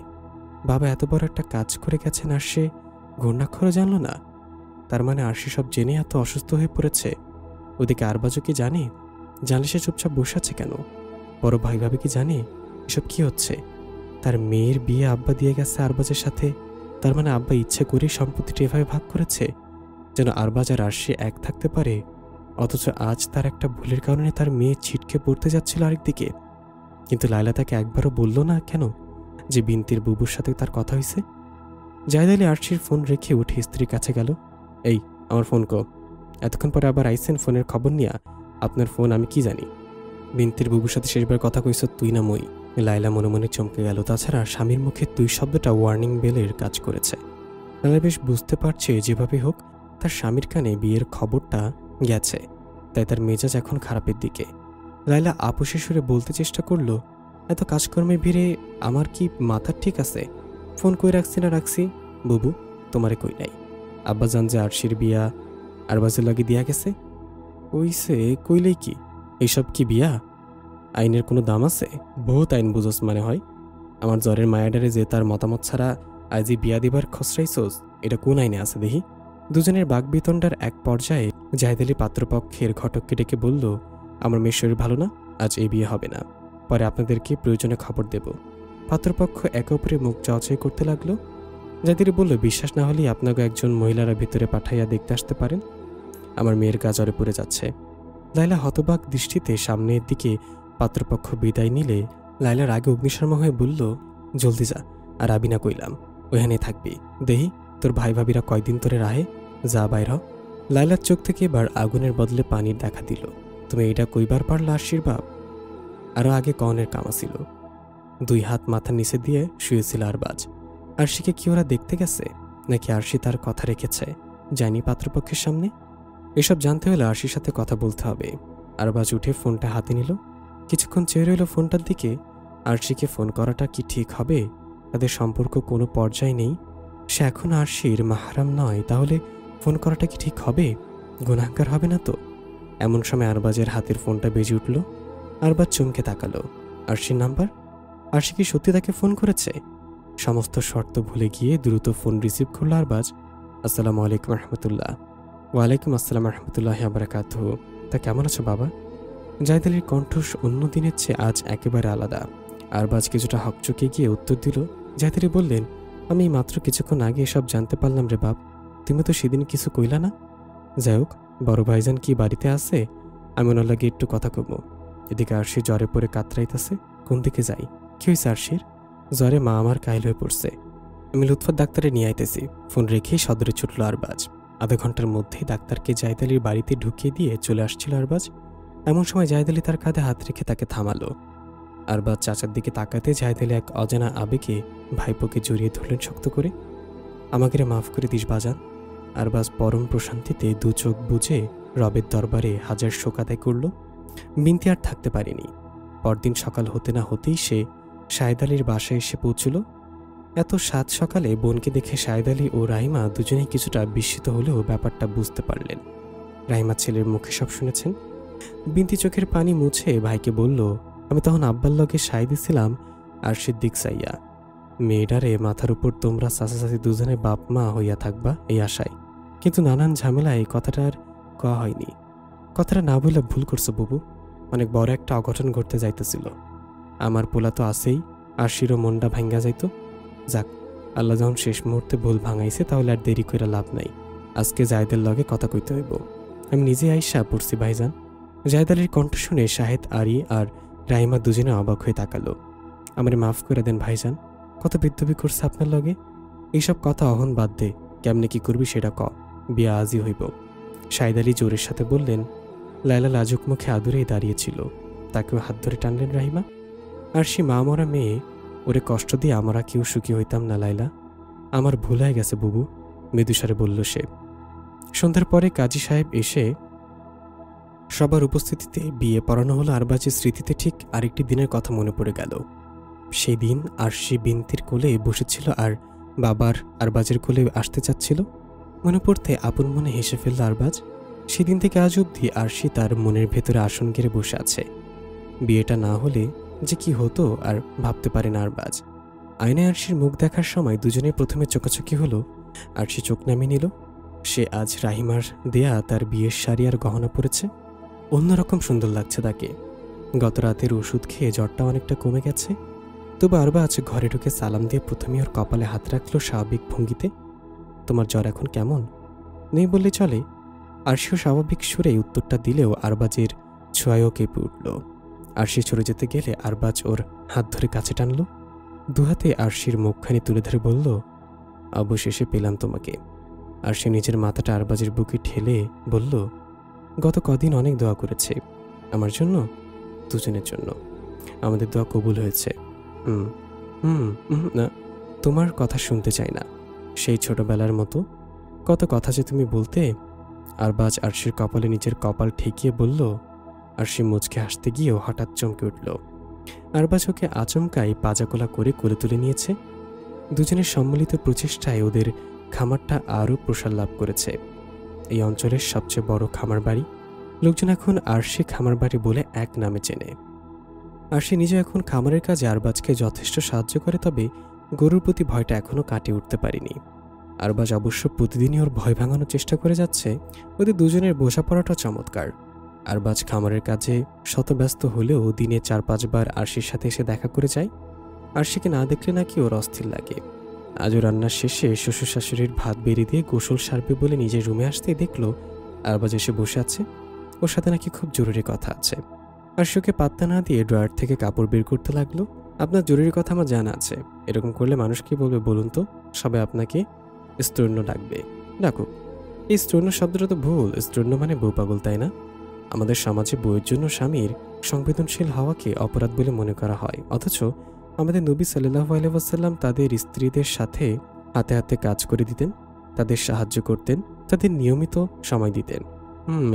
বাবা এত বড় একটা কাজ করে গেছেন আর সে ঘূর্ণাক্ষরও জানল না। তার মানে আরশি সব জেনে এত অসুস্থ হয়ে পড়েছে। ওদিকে আরবাজও কি জানে? জানলে সে চুপচাপ বসে আছে কেন? বড় ভাই ভাবে কি জানে এসব কি হচ্ছে? তার মেয়ের বিয়ে আব্বা দিয়ে গেছে আরবাজের সাথে, তার মানে আব্বা ইচ্ছে করেই সম্পত্তিটি এভাবে ভাগ করেছে যেন আরবাজ আর আরশি এক থাকতে পারে। অথচ আজ তার একটা ভুলের কারণে তার মেয়ে ছিটকে পড়তে যাচ্ছিল আরেকদিকে। কিন্তু লায়লা তাকে একবারও বলল না কেন যে বিনতির বুবুর সাথে তার কথা হয়েছে? জায়দালি আরশির ফোন রেখে উঠে স্ত্রীর কাছে গেল। এই আমার ফোন কো, এতক্ষণ পরে আবার আইসেন ফোনের খবর নিয়া? আপনার ফোন আমি কি জানি? বিনতির বুবুর সাথে শেষবার কথা কইস তুই না মই? লায়লা মনে মনে চমকে গেল। তাছাড়া স্বামীর মুখে তুই শব্দটা ওয়ার্নিং বেলের কাজ করেছে। লাইলা বেশ বুঝতে পারছে যেভাবে হোক তার স্বামীর কানে বিয়ের খবরটা গেছে, তাই তার মেজাজ এখন খারাপের দিকে। লাইলা আপোষে সুরে বলতে চেষ্টা করলো, এত কাজকর্মের ভিড়ে আমার কি মাথা ঠিক আছে? ফোন কই রাখছি না রাখছি বুবু, তোমারে কই নাই। আব্বা জান যে আরশির বিয়া আরবাজের লাগে দিয়া গেছে। কইছে কইলেই কি, এইসব কি বিয়া? আইনের কোনো দাম আছে? বহুত আইন বুঝোস মানে হয়। আমার জ্বরের মায়াডারে যে তার মতামত ছাড়া আজই বিয়া দিবার খসরাইছোস, এটা কোন আইনে আছে দেখি? দুজনের বাগবিতণ্ডার এক পর্যায়ে জাহিদ আলী পাত্রপক্ষের ঘটককে ডেকে বলল, আমার মেয়ের শরীর ভালো না, আজ এই বিয়ে হবে না, পরে আপনাদেরকে প্রয়োজনে খবর দেব। পাত্রপক্ষ একে অপরের মুখ চাওয়াচাই করতে লাগলো। জাহিদ আলী বলল, বিশ্বাস না হলেই আপনাকে একজন মহিলারা ভিতরে পাঠাইয়া দেখতে আসতে পারেন, আমার মেয়ের গা জ্বরে পড়ে যাচ্ছে। লাইলা হতবাক দৃষ্টিতে সামনের দিকে পাত্রপক্ষ বিদায় নিলে লাইলার আগে অগ্নিশর্মা হয়ে বলল, জলদি যা, আর আবি না কইলাম, ওইখানেই থাকবি। দেহি তোর ভাই ভাবিরা কয়দিন তোরে রাহে, যা বাইর হ। লাইলার চোখ থেকে এবার আগুনের বদলে পানির দেখা দিল। তুমি এটা কইবার পারলা আরশির বাপ? আরও আগে কনের কামা ছিল। দুই হাত মাথার নিচে দিয়ে শুয়েছিল আরবাজ। আরশিকে কি ওরা দেখতে গেছে, নাকি আরশি তার কথা রেখেছে জানি পাত্রপক্ষের সামনে? এসব জানতে হলে আরশির সাথে কথা বলতে হবে। আরবাজ উঠে ফোনটা হাতে নিল, কিছুক্ষণ চেয়ে রইল ফোনটার দিকে। আরশিকে ফোন করাটা কি ঠিক হবে? তাদের সম্পর্ক কোনো পর্যায়ে নেই, সে এখন আরশির মাহরাম নয়, তাহলে ফোন করাটা কি ঠিক হবে? গুনাহগার হবে না তো? এমন সময় আরবাজের হাতের ফোনটা বেজে উঠল। আরবাজ চমকে তাকালো, আরশির নাম্বার। আরশি কি সত্যি তাকে ফোন করেছে? সমস্ত শর্ত ভুলে গিয়ে দ্রুত ফোন রিসিভ করলো আরবাজ। আসসালামু আলাইকুম রহমতুল্লাহ। ওয়ালাইকুম আসসালাম রহমতুল্লাহ বারাকাতুহু। তা কেমন আছো বাবা? জাহিদ আলীর কণ্ঠ অন্য দিনের চেয়ে আজ একেবারে আলাদা। আরবাজ কিছুটা হকচকে গিয়ে উত্তর দিল। জাহিদ আলী বললেন, আমি মাত্র কিছুক্ষণ আগে এসব জানতে পারলাম রে বাপ, তুমি তো সেদিন কিছু কইলা না। যাই হোক, বড় ভাইজান কি বাড়িতে আছে? আমি ওনার লাগে একটু কথা কব। এদিকে আরশি জ্বরে পড়ে কাতরাইতেছে, কোন দিকে যাই? কি হয়েছে আরশির? জ্বরে মা আমার কাইল হয়ে পড়ছে, আমি লুৎফর ডাক্তারে নিয়ে আইতেছি। ফোন রেখেই সদরে ছুটল আরবাজ। আধা ঘন্টার মধ্যেই ডাক্তারকে জাহিদ আলীর বাড়িতে ঢুকিয়ে দিয়ে চলে আসছিল আরবাজ। এমন সময় জাহিদ আলী তার কাঁধে হাত রেখে তাকে থামালো। আরবাজ চাচার দিকে তাকাতে জাহিদ আলী এক অজানা আবেগে ভাইপোকে জড়িয়ে ধরলেন শক্ত করে। আমাকে মাফ করে দিস বাজান। আরবাজ পরম প্রশান্তিতে দু চোখ বুঝে রবের দরবারে হাজার শোক আদায় করল। বিনতি আর থাকতে পারেনি। পরদিন সকাল হতে না হতেই সে শাহেদ আলীর বাসায় এসে পৌঁছল। এত সাত সকালে বোনকে দেখে শাহেদ আলী ও রাহিমা দুজনেই কিছুটা বিস্মিত হলেও ব্যাপারটা বুঝতে পারলেন। রাহিমা ছেলের মুখে সব শুনেছেন। বিনতি চোখের পানি মুছে ভাইকে বলল, আমি তখন আব্বার লগে সাই দিছিলাম আর সিদ্দিক সাইয়া, মেয়েটারে মাথার উপর তোমরা চাচাচাচি দুজনে বাপ মা হইয়া থাকবা এই আশায়, কিন্তু নানান ঝামেলায় এই কথাটা আর কওয়া হয়নি। কথাটা না বললে ভুল করছো বুবু, অনেক বড় একটা অঘটন ঘটতে যাইতেছিল। আমার পোলা তো আছেই, আর শিরো মনটা ভাঙ্গা যাইত। যাক, আল্লাহ যখন শেষ মুহূর্তে ভুল ভাঙাইছে, তাহলে আর দেরি করে লাভ নাই। আজকে জায়দের লগে কথা কইতে হইব। আমি নিজে আইসা পড়ছি ভাইজান। জায়দ আলীর কণ্ঠ শুনে শাহেদ আলী আর রাহিমা দুজনে অবাক হয়ে তাকালো। আমারে মাফ করে দেন ভাইজান, কত বিদ্যুবি করছে আপনার লগে। এইসব কথা অহন বাদ দে, কেমনে কি করবি সেটা ক, বিয়া আজই হইব। শাহেদ আলী জোরের সাথে বললেন। লায়লা লাজুক মুখে আদুরেই দাঁড়িয়েছিল, তাকেও হাত ধরে টানলেন রাহিমা। আর সে মা মরা মেয়ে, ওরে কষ্ট দিয়ে আমরা কেউ সুখী হইতাম না লায়লা, আমার ভুল হয়ে গেছে বুবু, মৃদুস্বরে বলল সে। সন্ধ্যার পরে কাজী সাহেব এসে সবার উপস্থিতিতে বিয়ে পড়ানো হলো। আরবাজের স্মৃতিতে ঠিক আরেকটি দিনের কথা মনে পড়ে গেল। সেই দিন আরশি বিনতির কোলে বসেছিল আর বাবার আরবাজের কোলে আসতে চাচ্ছিল। মনে পড়তে আপন মনে হেসে ফেলল আরবাজ। সেদিন থেকে আজ অবধি আরশি তার মনের ভেতরে আসন ঘিরে বসে আছে। বিয়েটা না হলে যে কি হতো আর ভাবতে পারে না আরবাজ। আয়নায় আরশির মুখ দেখার সময় দুজনে প্রথমে চোখাচোখি হলো। আরশি চোখ নামিয়ে নিল। সে আজ রাহিমার দেয়া তার বিয়ের শাড়ি আর গহনা পরেছে, অন্যরকম সুন্দর লাগছে তাকে। গত রাতের ওষুধ খেয়ে জ্বরটা অনেকটা কমে গেছে। তবু আরবাজ ঘরে ঢুকে সালাম দিয়ে প্রথমে ওর কপালে হাত রাখলো স্বাভাবিক ভঙ্গিতে। তোমার জ্বর এখন কেমন? নেই বললে চলে। আরশিও স্বাভাবিক সুরে উত্তরটা দিলেও আরবাজের ছোঁয়ায়ও কেঁপে উঠল। আরশি সরে যেতে গেলে আরবাজ ওর হাত ধরে কাছে টানল। দুহাতে আরশির মুখখানি তুলে ধরে বলল, অবশেষে পেলাম তোমাকে। আরশি নিজের মাথাটা আরবাজের বুকে ঠেলে বলল, গত কদিন অনেক দোয়া করেছে আমার জন্য, দুজনের জন্য। আমাদের দোয়া কবুল হয়েছে। না, তোমার কথা শুনতে চাই না। সেই ছোটবেলার মতো কত কথা যে তুমি বলতে। আরবাজ আরশির কপালে নিজের কপাল ঠেকিয়ে বলল। আরশি মুচকে হাসতে গিয়েও হঠাৎ চমকে উঠল। আরবাজ ওকে আচমকাই পাজাকোলা করে কোলে তুলে নিয়েছে। দুজনের সম্মিলিত প্রচেষ্টায় ওদের খামারটা আরও প্রসার লাভ করেছে। এই অঞ্চলের সবচেয়ে বড় খামার বাড়ি। লোকজন এখন আরশি খামার বাড়ি বলে এক নামে চেনে। আরশি নিজে এখন খামারের কাজে আরবাজকে যথেষ্ট সাহায্য করে, তবে গরুর প্রতি ভয়টা এখনও কাটিয়ে উঠতে পারেনি। আরবাজ অবশ্য প্রতিদিনই ওর ভয় ভাঙানোর চেষ্টা করে যাচ্ছে। ওদের দুজনের বোঝাপড়াটা চমৎকার। আরবাজ খামারের কাজে শতব্যস্ত হলেও দিনে 4-5 বার আরশির সাথে এসে দেখা করে যায়। আরশিকে না দেখলে নাকি ওর অস্থির লাগে। আজও রান্নার শেষে শ্বশুর শাশুড়ির ভাত বেড়ে দিয়ে গোসল সারবে বলে নিজের রুমে আসতেই দেখলো আরবাজ এসে বসে আছে। ওর সাথে নাকি খুব জরুরি কথা আছে। আরশি ওকে পাত্তা না দিয়ে ড্রয়ার থেকে কাপড় বের করতে লাগলো। আপনার জরুরি কথা আমার জানা আছে। এরকম করলে মানুষ কি বলবে বলুন তো? সবাই আপনাকে স্তন্য ডাকবে। ডাকুক। এই স্তন্য শব্দটা তো ভুল। স্তন্য মানে বউ পাগল, তাই না? আমাদের সমাজে বউয়ের জন্য স্বামীর সংবেদনশীল হওয়াকে অপরাধ বলে মনে করা হয়, অথচ আমাদের নবী সাল্লাল্লাহু আলাইহি ওয়াসাল্লাম তাদের স্ত্রীদের সাথে হাতে হাতে কাজ করে দিতেন, তাদের সাহায্য করতেন, তাদের নিয়মিত সময় দিতেন।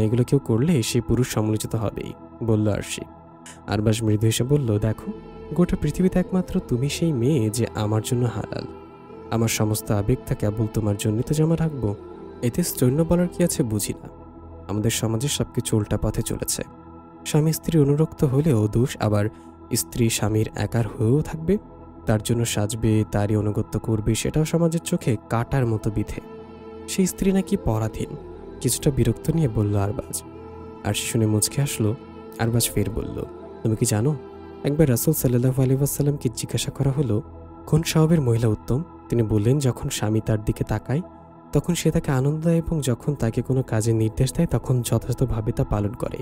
এগুলো কেউ করলে সেই পুরুষ সমালোচিত হবেই, বলল আরশি। আরবাজ মৃদু হেসে বলল, দেখো, গোটা পৃথিবীতে একমাত্র তুমি সেই মেয়ে যে আমার জন্য হালাল। আমার সমস্ত আবেগটা কেবল তোমার জন্যই তো জমা রাখবো। এতে স্তন্য বলার কি আছে বুঝি না। আমাদের সমাজে সবকিছু উল্টা পথে চলেছে। স্বামী স্ত্রী অনুরক্ত হলেও দোষ, আবার স্ত্রী স্বামীর একার হয়েও থাকবে, তার জন্য সাজবে, তারই অনুগত্য করবে, সেটাও সমাজের চোখে কাটার মতো বিধে। সেই স্ত্রী নাকি পরাধীন। কিছুটা বিরক্ত নিয়ে বলল আরবাজ। আরশি শুনে মুচকে আসলো। আরবাজ ফের বলল, তুমি কি জানো, একবার রাসূল সাল্লাল্লাহু আলাইহি ওয়াসাল্লামকে জিজ্ঞাসা করা হলো কোন স্বভাবের মহিলা উত্তম। তিনি বললেন, যখন স্বামী তার দিকে তাকায় তখন সে তাকে আনন্দ দেয়, এবং যখন তাকে কোনো কাজের নির্দেশ দেয় তখন যথাযথভাবে তা পালন করে।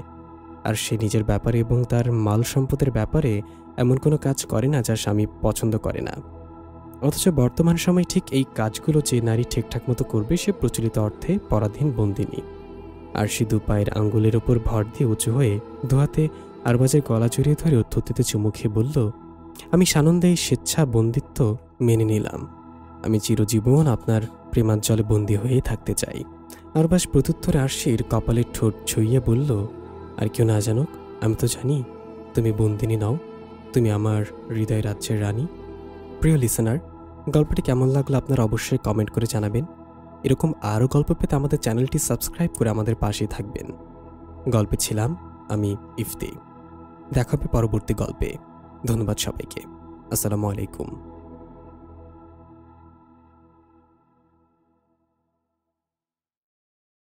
আর সে নিজের ব্যাপারে এবং তার মাল সম্পদের ব্যাপারে এমন কোনো কাজ করে না যা স্বামী পছন্দ করে না। অথচ বর্তমান সময়ে ঠিক এই কাজগুলো যে নারী ঠিকঠাক মতো করবে সে প্রচলিত অর্থে পরাধীন বন্দিনী। আরশি দু পায়ের আঙ্গুলের ওপর ভর দিয়ে উঁচু হয়ে দুহাতে আরবাজের গলা জড়িয়ে ধরে থুতনিতে চুমু খেয়ে বলল, আমি সানন্দে এই স্বেচ্ছা বন্দিত্ব মেনে নিলাম। আমি চিরজীবন আপনার প্রেমাঞ্চলে বন্দী হয়ে থাকতে চাই। আরবাজ প্রত্যুত্তরে আরশির কপালের ঠোঁট ছুঁইয়ে বলল, আর কেউ না জানুক, আমি তো জানি তুমি বন্দিনী নও, তুমি আমার হৃদয় রাজ্যের রানী। প্রিয় লিসেনার, গল্পটি কেমন লাগলো আপনারা অবশ্যই কমেন্ট করে জানাবেন। এরকম আরও গল্প পেতে আমাদের চ্যানেলটি সাবস্ক্রাইব করে আমাদের পাশেই থাকবেন। গল্পে ছিলাম আমি ইফতি। দেখা হবে পরবর্তী গল্পে। ধন্যবাদ সবাইকে। আসসালামু আলাইকুম।